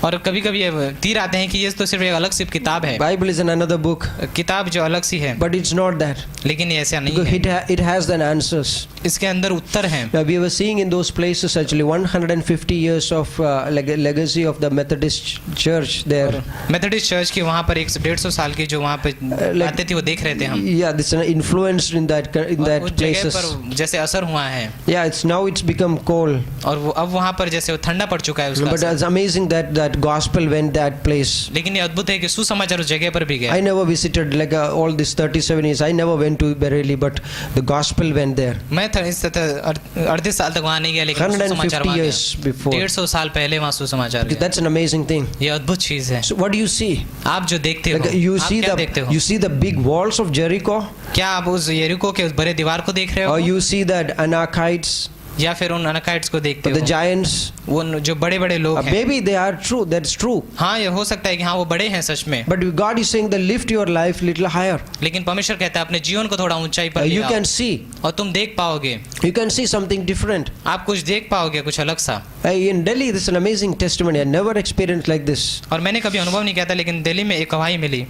और कभी कभी तीर आते हैं कि ये तो सिर्फ एक अलग सी किताब है, Bible is another book, किताब जो अलग सी है, but it's not that. लेकिन ये ऐसा नहीं Because है, it has the answers. इसके अंदर उत्तर हैं। Now, we were seeing in those places actually 150 years of like a legacy of the Methodist Church there. Methodist church की वहाँ पर 150 साल की जो वहाँ पे like- आते थे वो देख रहे थे हम, Yeah, this influenced in that और उस जगह places. पर जैसे असर हुआ है, Yeah, it's become cold. और वो अब वहाँ पर जैसे वो ठंडा पड़ चुका है उसका But असर। it's amazing that gospel went that place. लेकिन ये अद्भुत है कि सुसमाचार उस जगह पर भी गया। I never visited like all these 37 years. I never went to Bareilly, but the gospel went there. मैं 38 साल तक वहाँ नहीं गया, लेकिन 150 सुसमाचार वहाँ years गया। before. 150 साल पहले वहाँ सुसमाचार Because गया। that's an amazing thing. ये अद्भुत चीज है। So what do you see? आप जो देखते Like हो, you आप see क्या देखते हो? you see the big walls of Jericho, क्या आप उस यरीको के उस बड़े दीवार को देख रहे or हो, you see that Anakites, या फिर उन अनाकाइट्स को देखते the हो, giants? वो जो बड़े बड़े लोग हैं? Maybe they are true. That's true. हाँ, ये हो सकता है कि हाँ वो बड़े हैं सच में, But God is saying that lift your life little higher. लेकिन परमेश्वर कहता है अपने जीवन को थोड़ा ऊंचाई पर ले You आओ, can see. और तुम देख पाओगे, You can see something different. आप कुछ देख पाओगे, कुछ अलग सा। In Delhi, this is an amazing testimony. I never experienced like this. और मैंने कभी अनुभव नहीं किया था, लेकिन दिल्ली में एक गवाही मिली।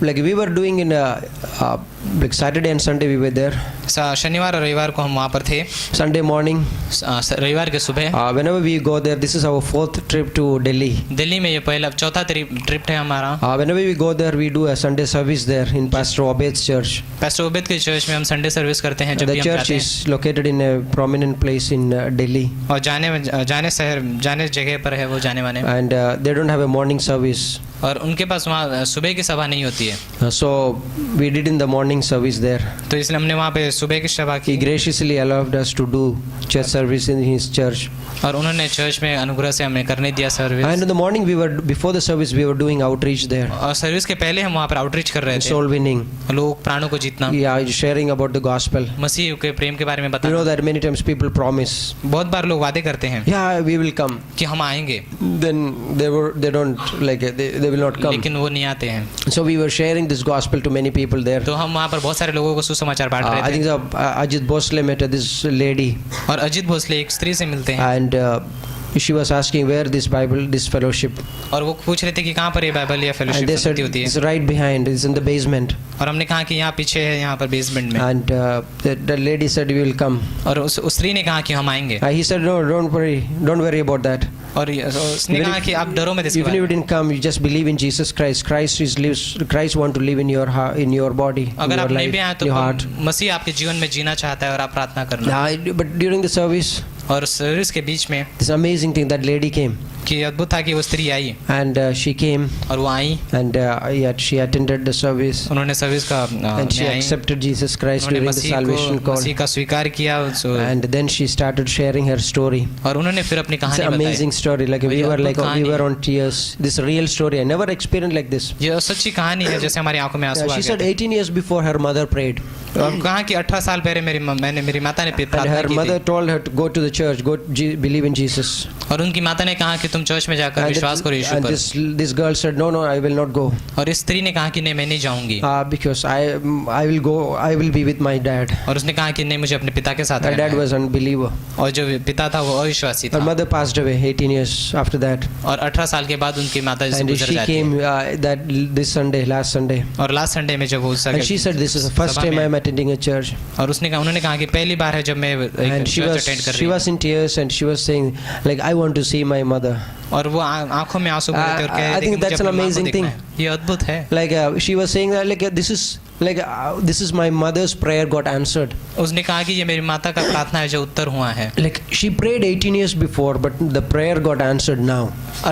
Like we were doing in like Saturday and Sunday we were there. शनिवार और रविवार को हम वहाँ पर थे, Sunday morning. रविवार के सुबह। Whenever we go there, this is our 4th trip to Delhi. Delhi में ये पहला चौथा ट्रिप है हमारा। Whenever we go there, we do a Sunday service there in Pastor Obed's church. pastor Obed के चर्च में हम संडे सर्विस करते हैं जब The भी हम church जाते हैं, is located in a prominent place in Delhi, और जाने जगह पर है वो जाने माने, and they don't have a morning service. और उनके पास वहाँ सुबह की सभा नहीं होती है, So we did in the morning service there. तो इसलिए हमने वहाँ पे सुबह की सभा He की, graciously allowed us to do church service in his church. और उन्होंने चर्च में अनुग्रह से हमें करने दिया service. And in the morning, before the service, we were doing outreach there, और सर्विस के पहले हम वहाँ पर आउटरीच कर रहे थे, soul winning. लोग प्राणों को जीतना, Yeah, sharing about the gospel. मसीह के प्रेम के बारे में You know बताना। that many times people promise, बहुत बार लोग वादे करते हैं yeah, we will come. कि हम आएंगे, Then they don't like it. They will not come. लेकिन वो नहीं आते हैं। So we were sharing this gospel to many people there. तो हम वहाँ पर बहुत सारे लोगों को सुसमाचार बांट I रहे थे, think Ajit Bhosle met this lady, और अजीत भोसले एक स्त्री से मिलते हैं, and she was asking where this fellowship, और वो पूछ रहे थे कि कहाँ पर ये बाइबल या and फेलोशिप they said होती it's है, right behind. It's in the basement. और हमने कहा कि यहाँ पीछे है, यहाँ पर बेसमेंट में, And the lady said we will come. और उस स्त्री ने कहा कि हम आएंगे, He said no, don't worry about that. और उसने कहा कि आप डरो मत इसके Even if बारे you में। didn't come, you just believe in Jesus Christ. Christ want to live in your heart, in your body, in अगर your आप नहीं life, भी आए तो your heart. मसीह आपके जीवन में जीना चाहता है और आप प्रार्थना करना। But during the service, और सर्विस के बीच में this amazing thing, that lady came, कि अद्भुत था कि वो स्त्री आई, and she came, और वो आई, and she attended the service, उन्होंने सर्विस का and she में आई, accepted Jesus Christ उन्होंने during the salvation call, मसीह का स्वीकार किया, and then she started sharing her story. और उन्होंने फिर अपनी It's कहानी an बताई। amazing story. Like we ये were अद्भुत we were कहानी on tears. This real story. I never experienced like this. ये सच्ची कहानी है, जैसे हमारी आंखों में आंसू आ She said गए 18 years before her mother prayed, थे। और कहा कि 18 साल पहले मेरी माता ने and प्रार्थना her की mother थी, told her to go to the church, believe in Jesus. और उनकी माता ने कहा कि तुम चर्च में जाकर विश्वास करो यीशु And पर, this girl said, no, I will not go, और इस स्त्री ने कहा कि नहीं मैं नहीं जाऊंगी, because I will go. I will be with my dad. और उसने कहा कि नहीं मुझे अपने पिता के साथ Her रहना dad है। was unbeliever. और जो पिता था वो अविश्वासी Her था, mother passed away 18 years after that, और 18 साल के बाद उनकी माता जी से and गुजर she जाती है। came last Sunday, और लास्ट संडे में जब वो and she said, this is the first सभा time में- I am attending a church. और उन्होंने कहा कि पहली बार है जब मैं एक And she चर्च अटेंड कर was रही हूँ, in tears, and she was saying, like, I want to see my mother. और वो आंखों में आंसू भरे थे और कह I रहे थे कि think मुझे that's an अपनी माँ को amazing देखना thing. है। ये अद्भुत है, Like she was saying that, like, this is like this is my mother's prayer got answered. उसने कहा कि ये मेरी माता का प्रार्थना है जो उत्तर हुआ है। Like she prayed 18 years before, but the prayer got answered now.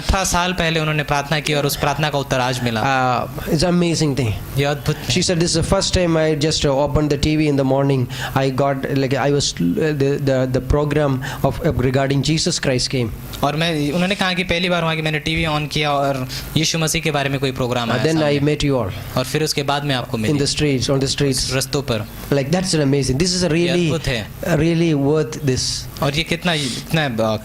18 साल पहले उन्होंने प्रार्थना की और उस प्रार्थना का उत्तर आज मिला। It's an amazing thing. ये अद्भुत है। She said, "This is the first time I just opened the TV in the morning. I got like I was the program of regarding Jesus Christ came. और मैं उन्होंने कहा कि पहली बार वहाँ की मैंने टीवी ऑन किया और यीशु मसीह के बारे में कोई प्रोग्राम आया Then I सामने। met you all और फिर उसके बाद मैं आपको in milli the streets, on the streets. रस्तों पर। Like that's an amazing. This is a really, अद्भुत है। really worth this. और ये कितना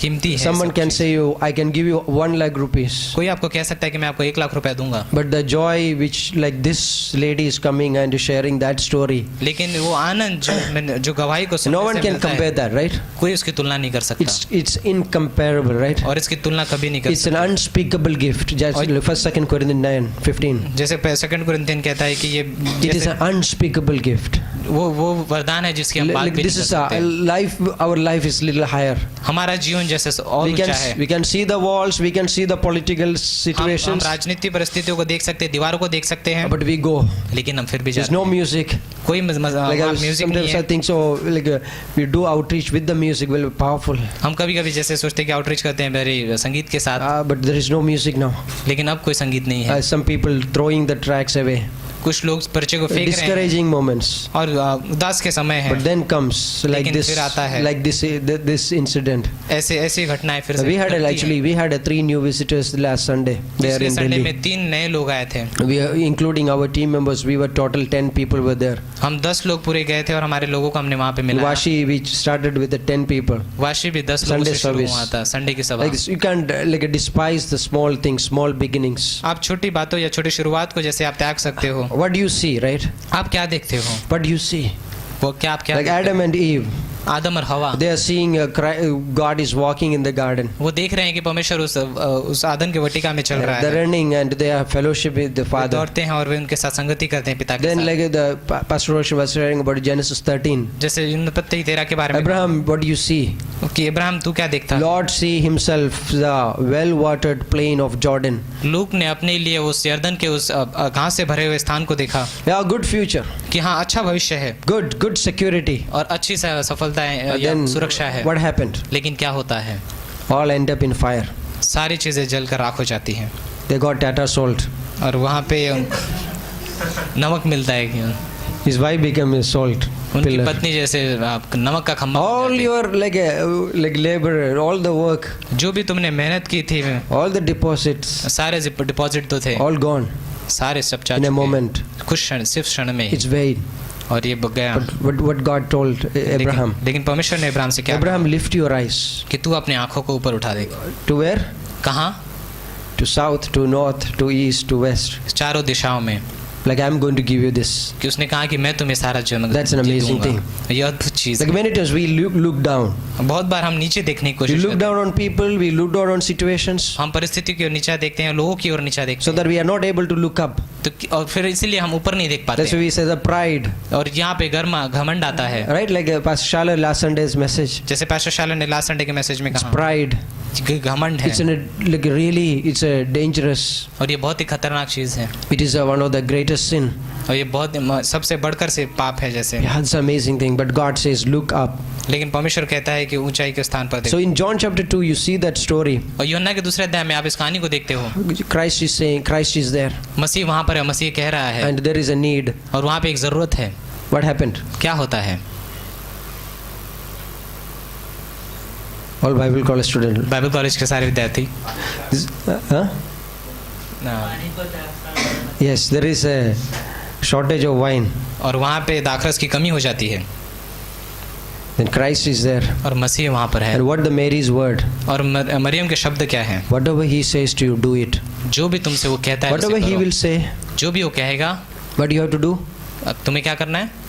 कीमती है। Someone सब can cheese. say you, I can give you 1 lakh rupees. कोई आपको कह सकता है कि मैं आपको 1 लाख रुपए दूंगा। But the joy which like this lady is coming and sharing that story, लेकिन वो आनंद जो गवाही को सुनने no one से can मिलता है, compare that, right? कोई उसकी तुलना नहीं कर सकता। It's incomparable, right? और इसकी तुलना कभी नहीं कर It's an unspeakable gift. Just first, 2 Corinthians 9:15. जैसे 2 कुरिन्थियन कहता है कि ये It is an unspeakable gift. वो वरदान है जिसकी हम बात भी This नहीं is कर a सकते। life. Our life is little higher. हमारा जीवन जैसे और We ऊंचा है। can see the walls. We can see the political हम situations. राजनीतिक परिस्थितियों को देख सकते हैं, दीवारों को देख सकते हैं, But we go. लेकिन हम फिर भी There's जाते no हैं। music. कोई Like म्यूजिक नहीं sometimes I है। think so. Like we do outreach with the music. Will be powerful. हम कभी कभी जैसे सोचते हैं कि आउटरीच करते हैं मेरे संगीत के साथ, But there is no music now. लेकिन अब कोई संगीत नहीं है। Some people throwing the tracks away. कुछ लोग पर्चे को फेंक रहे हैं Discouraging moments. और उदास के समय है। But then comes like लेकिन this, फिर आता है। like this incident. ऐसी घटनाएं फिर से We had घटती हैं। actually we had 3 new visitors last Sunday there पिछले in संडे Delhi. में 3 नए लोग आए थे। We are, including our team members, we were total 10 people were there. हम 10 लोग पूरे गए थे और हमारे लोगों को हमने वहाँ पे मिला। Vashi, we started with the 10 people. Vashi भी 10 लोगों Sunday से शुरू service. हुआ था, संडे की सभा। Like you can't like despise the small things, small beginnings. आप छोटी बातों या छोटी शुरुआत को जैसे आप त्याग सकते हो। What do you see, right? आप क्या देखते हो? What do you see? वो क्या आप क्या Like देखते Adam and Eve, हो? आदम और हवा they are seeing God is walking in the garden. वो देख रहे हैं कि परमेश्वर उस आदन के वटिका में चल रहा They're है। running and they have fellowship with the way Father. दौड़ते हैं और वे उनके साथ संगति करते हैं पिता के Then साथ। like the Pastor Roshan was sharing about Genesis 13. जैसे उत्पत्ति 13 के बारे में Abraham, what do you see? कि अब्राहम तू क्या देखता है? Lord see himself the well-watered plain of Jordan. Look ने अपने लिए उस यर्दन के उस घास से भरे हुए स्थान को देखा Yeah, good future. कि हाँ अच्छा भविष्य है Good security. और अच्छी सफलताएं या Then सुरक्षा है। what happened? लेकिन क्या होता है? All end up in fire. सारी चीजें जलकर राख हो जाती हैं They got Tata salt. और वहाँ पे नमक मिलता है कि His wife became a salt उनकी pillar. पत्नी जैसे नमक का खम्भा बन All जाती है। your like labor, all the work, जो भी तुमने मेहनत की थी all the deposits, सारे डिपॉजिट तो थे, all gone सारे सब जा in a चुके। moment. कुछ क्षण सिर्फ क्षण में ही It's vain. और ये गया। But what God told Abraham, लेकिन परमेश्वर ने अब्राहम से क्या कहा? Abraham, lift your eyes कि तू अपनी आंखों को ऊपर उठा दे। to where? कहाँ? To south, to north, to east, to west. चारों दिशाओं में। Like I'm going to give you this. कि उसने कहा कि मैं तुम्हें सारा जीवन That's an amazing दूंगा। ये अद्भुत चीज Like many times we look down. है। बहुत बार हम नीचे देखने की We कोशिश look करते down on people, we look down on situations, हैं। हम परिस्थिति की ओर नीचा देखते हैं, लोगों की ओर नीचा देखते so that we are not able to look up. हैं। तो और फिर इसीलिए हम ऊपर नहीं देख पाते That's why we say the pride, और यहाँ पे घमंड आता है। right? Like Pastor Shala last Sunday's message. जैसे पास्टर शालन ने लास्ट संडे के मैसेज में It's कहा pride. कि घमंड It's है like really, it's a dangerous. और ये बहुत ही खतरनाक चीज है It is one of the greatest sin. और ये बहुत सबसे बढ़कर से पाप है जैसे। Yeah, it's an amazing thing. But God says, look up. लेकिन परमेश्वर कहता है कि ऊंचाई के स्थान पर So देखो। in John chapter 2, you see that story. और यूहन्ना के दूसरे अध्याय में आप इस कहानी को देखते हो। Christ is saying, Christ is there, मसीह वहां पर है, मसीह कह रहा है and there is a need. और वहां पे एक जरूरत है। What happened? क्या होता है? All Bible college students. Bible college के सारे विद्यार्थी Huh? Yes, there is a shortage of wine. और वहाँ पे दाखरस की कमी हो जाती है Then Christ is there. और मसीह वहाँ पर है। And what the Mary's word? और मरियम के शब्द क्या हैं? Whatever he says to you, do it. जो भी तुमसे वो कहता है Whatever उसे he करो। will say, जो भी वो कहेगा what you have to do? अब तुम्हें क्या करना है?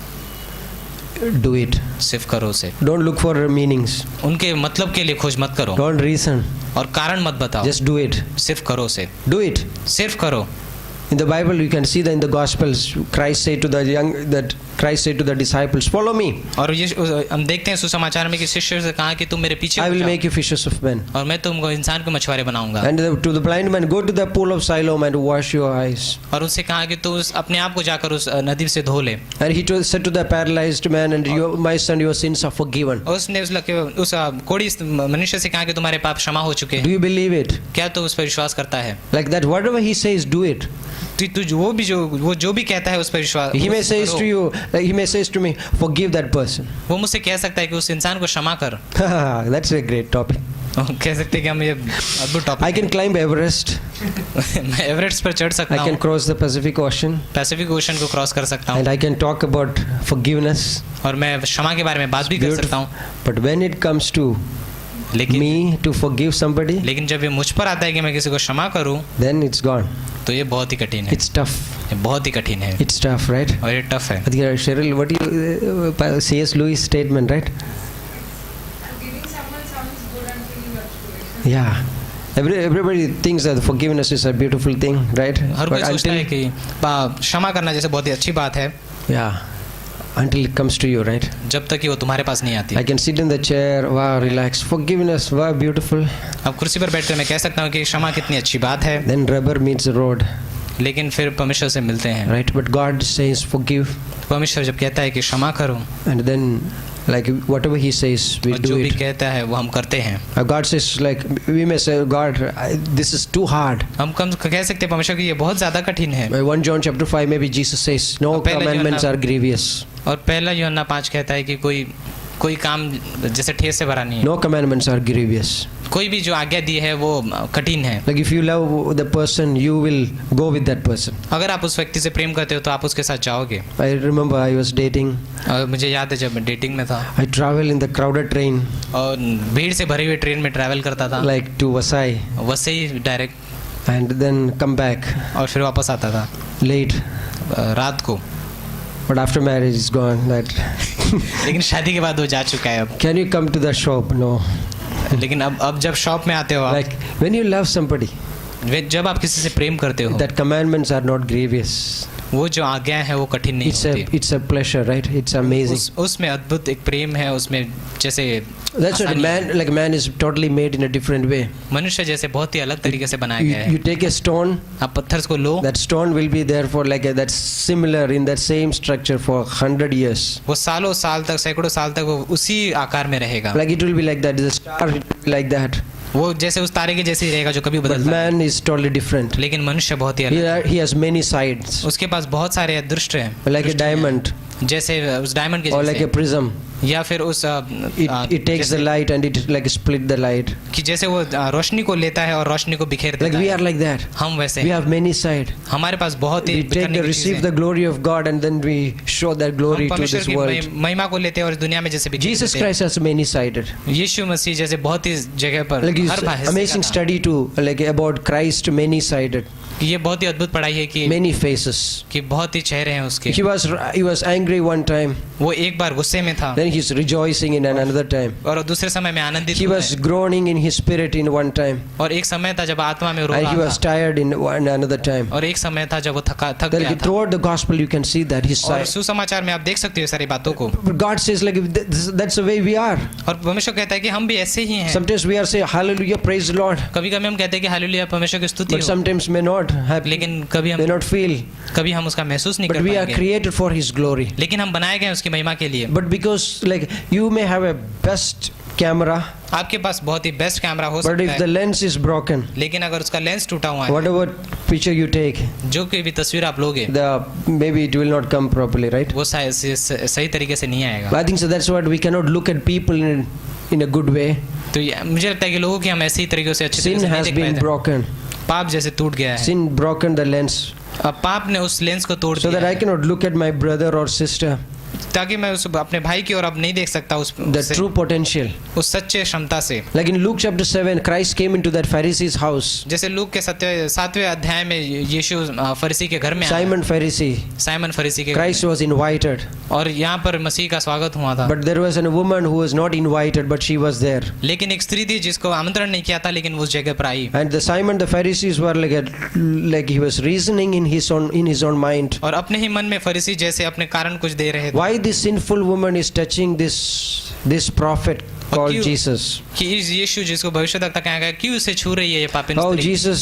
Do it. सिर्फ करो उसे। Don't look for meanings. उनके मतलब के लिए खोज मत करो Don't reason. और कारण मत बताओ, Just do it. सिर्फ करो उसे। Do it. सिर्फ करो। In the Bible, you can see that in the Gospels, Christ said to the young that Christ said to the disciples, "Follow me. और ये हम देखते हैं सुसमाचार में कि शिष्यों से कहा कि तुम मेरे पीछे I हो will जाओ, make you fishers of men." और मैं तुमको इंसान को मछुआरे बनाऊंगा। And to the blind man, "Go to the pool of Siloam and wash your eyes." और उससे कहा कि तू अपने आप को जाकर उस नदी से धो ले। And he said to the paralyzed man, "And my son, your sins are forgiven." और उसने उस कोढ़ी मनुष्य से कहा कि तुम्हारे पाप क्षमा हो चुके Do हैं। you believe it? क्या तू उस पर विश्वास करता है? Like that, whatever he says, do it. तू वो जो भी कहता है उस पर विश्वास He may उस say करो। to you, like he may say to me, "Forgive that person." वो मुझसे कह सकता है कि उस इंसान को क्षमा कर। That's a great topic. कह सकते हैं कि हम ये अद्भुत topic. I can climb Everest. मैं एवरेस्ट पर चढ़ सकता I can हूँ, cross the Pacific Ocean. Pacific ocean को क्रॉस कर सकता हूँ, And I can talk about forgiveness. और मैं क्षमा के बारे में बात भी कर सकता हूँ। But when it comes to लेकिन me to forgive somebody, लेकिन जब ये मुझ पर आता है कि मैं किसी को क्षमा करूँ, then it's gone. तो ये बहुत ही कठिन है। It's tough. ये बहुत ही कठिन है It's tough, right? और ये टफ है। I think, Cheryl, what do you C.S. Lewis statement, right? Forgiving someone sounds good until you actually. Yeah. Everybody thinks that forgiveness is a beautiful thing, right? हर कोई But सोचता है until, कि क्षमा करना जैसे बहुत ही अच्छी बात है, yeah, until it comes to you, right? जब तक कि वो तुम्हारे पास नहीं आती। I can sit in the chair, wow, relax. Forgiveness, wow, beautiful. अब कुर्सी पर बैठकर मैं कह सकता हूँ कि क्षमा कितनी अच्छी बात है, Then rubber meets the road, लेकिन फिर परमेश्वर से मिलते हैं। right? But God says forgive, परमेश्वर जब कहता है कि क्षमा करो, and then like whatever He says, we और do जो भी it. कहता है वो हम करते हैं। God says, like we may say, God, this is too hard. हम कम कह सकते हैं परमेश्वर कि ये बहुत ज़्यादा कठिन है। 1 John chapter 5, maybe Jesus says, no पहले commandments यूहन्ना- are grievous. और पहला यूहन्ना 5 कहता है कि कोई काम जैसे ठेस से भरा नहीं है। No commandments are grievous. कोई भी जो आज्ञा दी है वो कठिन है। Like if you love the person, you will go with that person. अगर आप उस व्यक्ति से प्रेम करते हो तो आप उसके साथ जाओगे। I remember I was dating. और मुझे याद है जब मैं डेटिंग में था I travel in the crowded train, और भीड़ से भरी हुई ट्रेन में ट्रैवल करता था, like to Vasai, वैसे ही direct, and then come back और फिर वापस आता था late. रात को। But after marriage, it's gone. That लेकिन शादी के बाद वो जा चुका है अब। can you come to the shop? No. लेकिन अब जब शॉप में आते हो आप, Like when you love somebody, जब आप किसी से प्रेम करते हो, that commandments are not grievous. वो जो आज्ञा है वो कठिन नहीं होती। It's a pleasure, right? It's amazing. उसमें अद्भुत एक प्रेम है, उसमें जैसे That's what आसानी- man is totally made in a different way. मनुष्य जैसे बहुत ही अलग तरीके से बनाया गया You है। take a stone, आप पत्थर को लो, that stone will be there for that's similar in that same structure for 100 years. वो सालों साल तक, सैकड़ों साल तक वो उसी आकार में रहेगा। Like it will be like that. The star will be like that. वो जैसे उस तारे के जैसे ही रहेगा जो कभी But बदलता है। man is totally different. लेकिन मनुष्य बहुत ही अलग, He has many sides, उसके पास बहुत सारे दृष्ट हैं, like a diamond जैसे उस डायमंड के or like a जैसे, prism. या फिर उस It takes the light and it like split the light. कि जैसे वो रोशनी को लेता है और रोशनी को बिखेर Like देता we है। are like that. हम वैसे We हैं। have many sides. हमारे पास बहुत ही We बिखरने की receive चीजें the हैं। glory of God and then we show that glory हम to परमेश्वर this की world. महिमा को लेते हैं और इस दुनिया में जैसे बिखेर Jesus देते हैं। Christ has many sided. यीशु मसीह जैसे बहुत ही जगह पर Like हर it's हिस्से amazing का था। study too, like about Christ many sided, ये बहुत ही अद्भुत पढ़ाई है कि many faces. बहुत ही चेहरे हैं उसके। He was angry one time, वो एक बार गुस्से में था then he's rejoicing in another time. और दूसरे समय में आनंदित He होता was है। groaning in his spirit in one time, और एक समय था जब आत्मा में रो and he रहा was था, tired in another time. और एक समय था जब वो थक Then गया था। throughout the gospel you can see that his और side. सुसमाचार में आप देख सकते हो सारी बातों को। But God says like that's the way we are. और परमेश्वर कहता है कि हम भी ऐसे ही हैं। Sometimes we are say hallelujah, praise the Lord, कभी कभी हम कहते हैं कि हालेलुया परमेश्वर की स्तुति but हो, sometimes may not have, लेकिन कभी may हम not feel. उसका महसूस नहीं But कर we are पाएंगे। created for His glory. लेकिन हम बनाए गए हैं उसकी महिमा के लिए। But because like you may have a best camera, आपके पास बहुत ही बेस्ट कैमरा हो but सकता if the है, lens is broken, लेकिन अगर उसका लेंस टूटा हुआ है, whatever picture you take, जो कोई भी तस्वीर आप लोगे maybe it will not come properly, right? वो सही तरीके से नहीं आएगा। I think so. That's what we cannot look at people in a good way. तो मुझे लगता है कि लोगों की हम ऐसे ही तरीके से अच्छे Sin तरीके से नहीं has देख been पाए थे। broken. पाप जैसे टूट गया है, Sin broken the lens, अब पाप ने उस लेंस को तोड़ so दिया that I है, cannot look at my brother or sister ताकि मैं उस अपने भाई की ओर अब नहीं देख सकता the उससे, true potential. उस सच्चे क्षमता से। Like in Luke chapter 7, Christ came into that Pharisee's house. जैसे लूक के 7वें अध्याय में यीशु फरीसी के घर में आया। Simon Pharisee. साइमन फरीसी के घर Christ was invited. में। और यहाँ पर मसीह का स्वागत हुआ था। But there was a woman who was not invited, but she was there. लेकिन एक स्त्री थी जिसको आमंत्रण नहीं किया था, लेकिन वो उस जगह पर आई। And the Simon the Pharisees were like he was reasoning in his own mind. और अपने ही मन में फरीसी जैसे अपने कारण कुछ दे रहे थे Why this sinful woman is touching this prophet called क्यों? Jesus? कि इस यीशु जिसको भविष्यद्वक्ता कहा गया, क्यों उसे छू रही है ये पापिन Oh स्त्री? Jesus,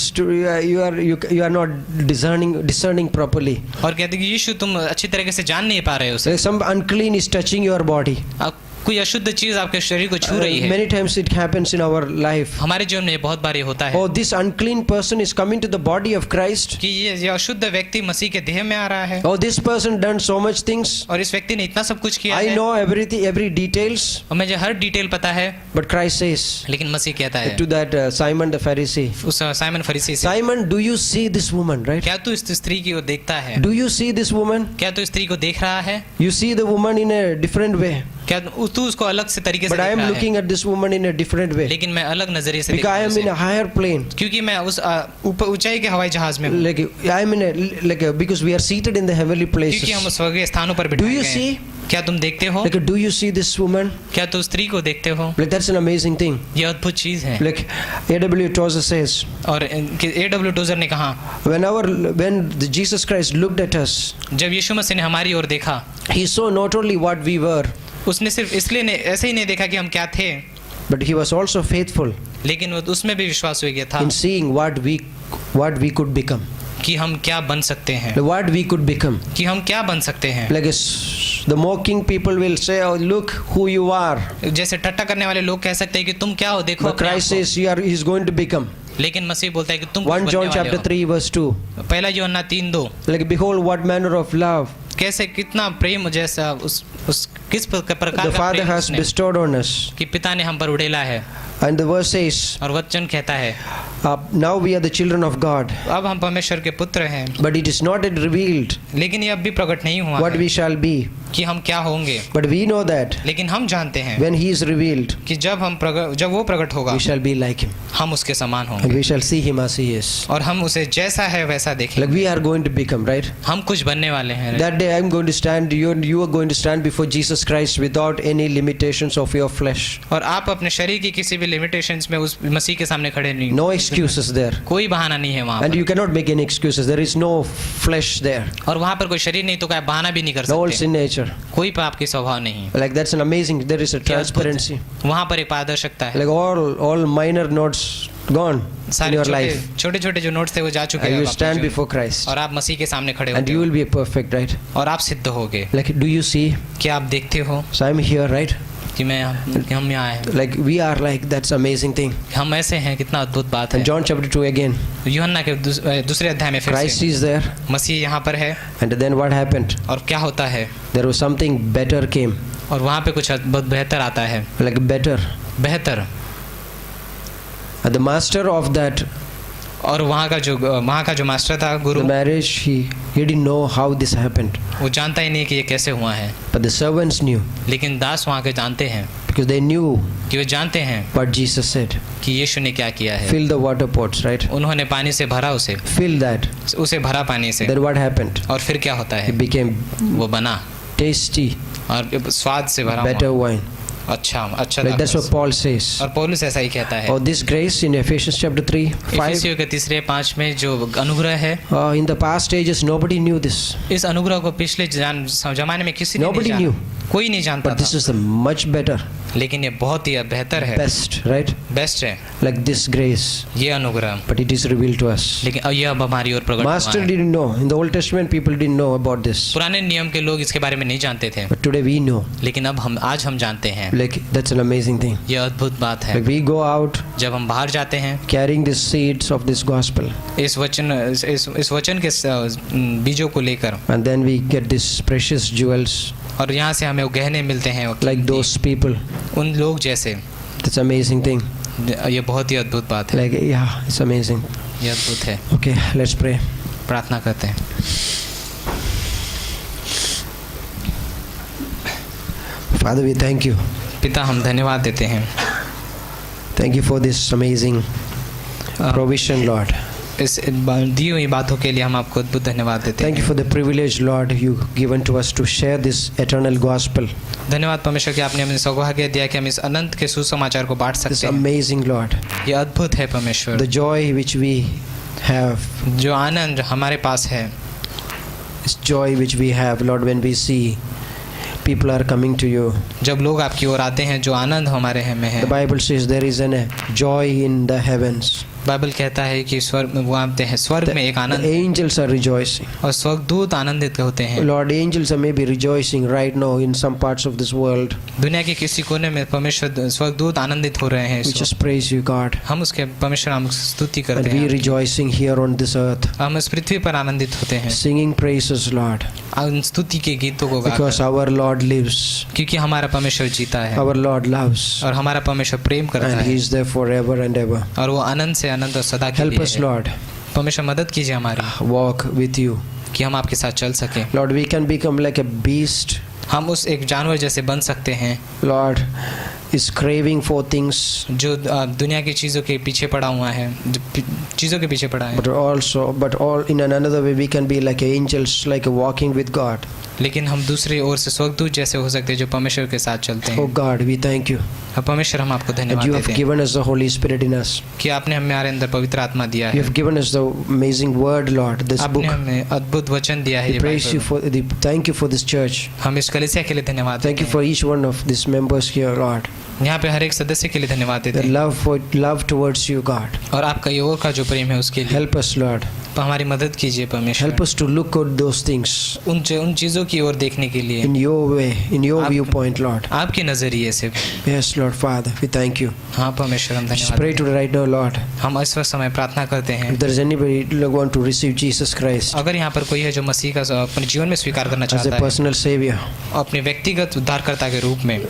you are not discerning properly. और कहते कि यीशु तुम अच्छी तरीके से जान नहीं पा रहे हो उसे। Some unclean is touching your body. अब कोई अशुद्ध चीज आपके शरीर को छू रही है। Many times it happens in our life. हमारे जीवन में बहुत बार ये होता है Oh, this unclean person is coming to the body of Christ. कि ये अशुद्ध व्यक्ति मसीह के देह में आ रहा है, Oh, this person done so much things. और इस व्यक्ति ने इतना सब कुछ किया I है, know everything, every details. और मुझे हर डिटेल पता है। But Christ says लेकिन मसीह कहता है to that Simon the Pharisee, उस साइमन फरीसी से, Simon, do you see this woman, right? क्या तू इस स्त्री की ओर देखता है? Do you see this woman? क्या तू स्त्री को देख रहा है? You see the woman in a different way. क्या तू उसको अलग से तरीके से But I देख am रहा है? looking at this woman in a different way. लेकिन मैं अलग नजरिए से देख Because I रहा am हूँ in a उसे। higher plane. क्योंकि मैं उस ऊपर ऊंचाई के हवाई जहाज में हूँ, Like I am in a because we are seated in the heavenly places. क्योंकि हम स्वर्गीय स्थानों पर Do बिठाए you गए see? हैं। क्या तुम देखते हो? Like do you see this woman? क्या तू स्त्री को देखते हो? Like that's an amazing thing. ये अद्भुत चीज है। Like A.W. Tozer says, और A.W. टोजर ने कहा, when Jesus Christ looked at us, जब यीशु मसीह ने हमारी ओर देखा, he saw not only what we were, उसने सिर्फ इसलिए ऐसे ही नहीं देखा कि हम क्या थे, but he was also faithful लेकिन वो उसमें भी विश्वास हो गया था in seeing what we could become. कि हम क्या बन सकते हैं, What we could become. कि हम क्या बन सकते हैं। Like the mocking people will say, "Oh, look who you are." जैसे टट्टा करने वाले लोग कह सकते हैं कि तुम क्या हो, देखो But अपने आप Christ को। says, "He's going to become." लेकिन मसीह बोलता है कि तुम 1 कुछ John बनने chapter वाले 3 verse 2. हो। पहला यूहन्ना 3:2, Like behold what manner of love कैसे कितना प्रेम जैसा उस किस प्रकार the का Father प्रेम has उसने, bestowed on us. कि पिता ने हम पर उड़ेला है। And the verse says, और वचन कहता है, now we are the children of God, अब हम परमेश्वर के पुत्र हैं, but it is not yet revealed लेकिन ये अब भी प्रकट नहीं हुआ what है we shall be. कि हम क्या होंगे। But we know that लेकिन हम जानते हैं when he is revealed, कि जब वो प्रकट होगा, we shall be like him. हम उसके समान And होंगे we shall see him as he is. और हम उसे जैसा है वैसा देखेंगे। Like we are going to become, right? हम कुछ बनने वाले हैं। That day I'm going to stand, you are going to stand before Jesus Christ without any limitations of your flesh. और आप अपने शरीर की किसी भी लिमिटेशंस में उस मसीह के सामने खड़े नहीं, No excuses there. कोई बहाना नहीं है वहाँ And पर। you cannot make any excuses. There is no flesh there. और वहाँ पर कोई शरीर नहीं तो क्या बहाना भी नहीं कर No old सकते। sin nature. कोई पाप की स्वभाव नहीं। Like that's an amazing, there is a transparency. वहाँ पर एक पारदर्शिता है। Like all minor notes gone in सारे your life. छोटे छोटे जो नोट्स थे वो जा चुके And हैं you अब अपने stand जीवन before Christ. में। और आप मसीह के सामने खड़े And होते you हो will be perfect, right? और आप सिद्ध होगे। Like do you see? क्या आप देखते हो So I'm here, right? कि हम यहाँ हैं, Like we are like, that's amazing thing. हम ऐसे हैं, कितना अद्भुत बात है। And John chapter 2 again. यूहन्ना के दूसरे अध्याय में फिर Christ से is there. मसीह यहाँ पर है And then what happened? और क्या होता है, There was something better came. और वहाँ पे कुछ बहुत बेहतर आता है। Like better. बेहतर, And the master of that, और वहाँ का जो मास्टर था, the Guru, marriage, he didn't know how this happened. वो जानता ही नहीं कि ये कैसे हुआ है। But the servants knew. लेकिन दास वहाँ के जानते हैं, Because they knew कि वो जानते हैं what Jesus said. कि यीशु ने क्या किया है। Fill the water pots, right? उन्होंने पानी से भरा Fill that. उसे भरा पानी से, Then what happened? और फिर क्या होता है, It became वो बना tasty, और स्वाद से भरा better हुआ, wine. अच्छा Like that's what था। Paul says. और पौलुस ऐसा ही कहता है। Oh, this grace in Ephesians chapter 3, 5. इफिसियों के 3:5 में जो अनुग्रह है, In the past ages, nobody knew this. इस अनुग्रह को पिछले जमाने में किसी ने नहीं Nobody जाना, knew. कोई नहीं जानता But this था, is a much better, लेकिन ये बहुत ही बेहतर है, best, right? बेस्ट है Like this grace. ये अनुग्रह। But it is revealed to us. लेकिन अब ये अब हमारी ओर प्रकट हुआ Master है। didn't know. In the Old Testament, people didn't know about this. पुराने नियम के लोग इसके बारे में नहीं जानते थे, But today we know. लेकिन अब आज हम जानते हैं। Like that's an amazing thing. ये अद्भुत बात है। Like we go out जब हम बाहर जाते हैं, carrying the seeds of this gospel, इस वचन के बीजों को लेकर, and then we get these precious jewels, और यहाँ से हमें वो गहने मिलते हैं, वो like those people. उन लोग जैसे। That's an amazing thing. ये बहुत ही अद्भुत बात है, Like yeah, it's amazing. ये अद्भुत है। Okay, let's pray. प्रार्थना करते हैं। Father, we thank you. पिता हम धन्यवाद देते हैं Thank you for this amazing provision, Lord. इस दी हुई बातों के लिए हम आपको अद्भुत धन्यवाद देते Thank you हैं। for the privilege, Lord, you given to us to share this eternal gospel. धन्यवाद परमेश्वर कि आपने हमें सौभाग्य दिया कि हम इस अनंत के सुसमाचार को बांट This सकते हैं। amazing, Lord. ये अद्भुत है परमेश्वर। The joy which we have, जो आनंद हमारे पास है, this joy which we have, Lord, when we see people are coming to you. जब लोग आपकी ओर आते हैं, जो आनंद हमारे में है। The Bible says there is a joy in the heavens. Bible कहता है कि स्वर्ग वो आते हैं, स्वर्ग में एक The Anand angels are rejoicing. और स्वर्गदूत आनंदित होते हैं। Lord, angels are maybe rejoicing right now in some parts of this world. दुनिया के किसी कोने में परमेश्वर स्वर्गदूत आनंदित हो रहे हैं। We इस just वक्त praise you, God. हम उसके परमेश्वर हम स्तुति And करते we हैं। rejoicing here on this earth. हम इस पृथ्वी पर आनंदित होते हैं Singing praises, Lord. उन स्तुति के गीतों को Because गाकर, our Lord lives. क्योंकि हमारा परमेश्वर जीता है Our Lord loves. और हमारा परमेश्वर प्रेम करता And He है is there forever and ever. और वो अनंत से अनंत और सदा के Help लिए us, है। Lord. परमेश्वर मदद कीजिए हमारी Walk with you. कि हम आपके साथ चल सकें। Lord, we can become like a beast. हम उस एक जानवर जैसे बन सकते हैं Lord, is craving for things, जो दुनिया की चीज़ों के पीछे पड़ा हुआ है, जो चीज़ों के पीछे पड़ा है। but all in another way we can be like angels, like walking with God. लेकिन हम दूसरी ओर से स्वर्गदूत जैसे हो सकते हैं जो परमेश्वर के साथ चलते Oh हैं। God, we thank you और परमेश्वर हम आपको that धन्यवाद you have देते हैं given us the Holy Spirit in us. कि आपने हमारे अंदर पवित्र आत्मा दिया You है। have given us the amazing word, Lord, this book. आपने हमें अद्भुत वचन दिया है। We ये praise you Bible. thank you for this church. हम इस कलीसिया के लिए धन्यवाद Thank देते you for each one of these members here, Lord. हैं। यहाँ पे हर एक सदस्य के लिए धन्यवाद देते The हैं love towards you, God. और आपका योगों का जो प्रेम है उसके लिए Help us, Lord. हमारी मदद कीजिए परमेश्वर। Help us to look at those things उन चीज़ों की ओर देखने के लिए in your way, in your आप- viewpoint, Lord. आपके नज़रिए से। Yes, Lord, Father, we thank you. हाँ परमेश्वर हम Just धन्यवाद pray देते to right now, Lord. हैं। हम इस वक्त समय प्रार्थना करते हैं। If there is anybody who want to receive Jesus Christ अगर यहाँ पर कोई है जो मसीह का अपने जीवन में स्वीकार करना as a चाहता है personal Savior, अपने व्यक्तिगत उद्धारकर्ता के रूप में,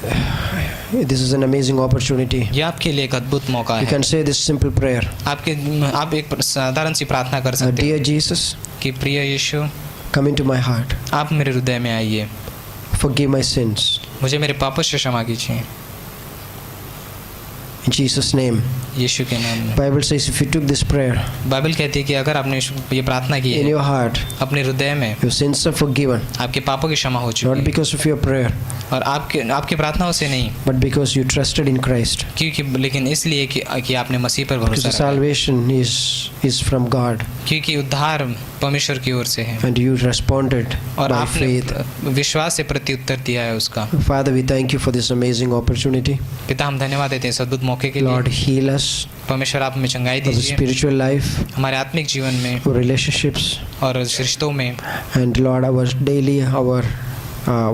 this is an amazing opportunity. यह आपके लिए एक अद्भुत मौका You है। can say this simple prayer. आप एक साधारण सी प्रार्थना कर सकते Dear हैं Jesus, कि प्रिय यीशु, come into my heart. आप मेरे हृदय में आइए, Forgive my sins. मुझे मेरे पापों से क्षमा कीजिए In Jesus' name. यीशु के नाम में। Bible says if you took this prayer Bible कहती है कि अगर आपने ये प्रार्थना की in है your heart, अपने हृदय में, your sins are forgiven. आपके पापों की क्षमा हो Not चुकी है because of your prayer, और आपकी प्रार्थनाओं से नहीं, but because you trusted in Christ. क्योंकि लेकिन इसलिए कि आपने मसीह पर Because भरोसा the रखा है। salvation is from God. क्योंकि उद्धार परमेश्वर की ओर से है And you responded और by faith. आपने विश्वास से प्रत्युत्तर दिया है उसका। Father, we thank you for this amazing opportunity. पिता हम धन्यवाद देते हैं इस अद्भुत मौके के Lord, लिए। heal us परमेश्वर आप हमें चंगाई for the दीजिए spiritual life, हमारे आत्मिक जीवन में for relationships, और रिश्तों में and Lord, our daily, our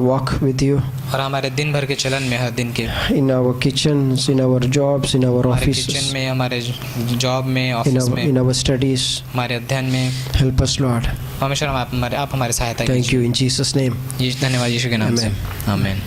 walk with you और हमारे दिन भर के चलन में, हर दिन के in our kitchens, in our jobs, in our हमारे offices, किचन में, हमारे जॉब में, in ऑफिस में, our studies. हमारे अध्ययन में। Help us, Lord. परमेश्वर आप हमारे सहायता Thank कीजिए। you in Jesus' name. धन्यवाद यीशु के नाम से, Amen. आमीन।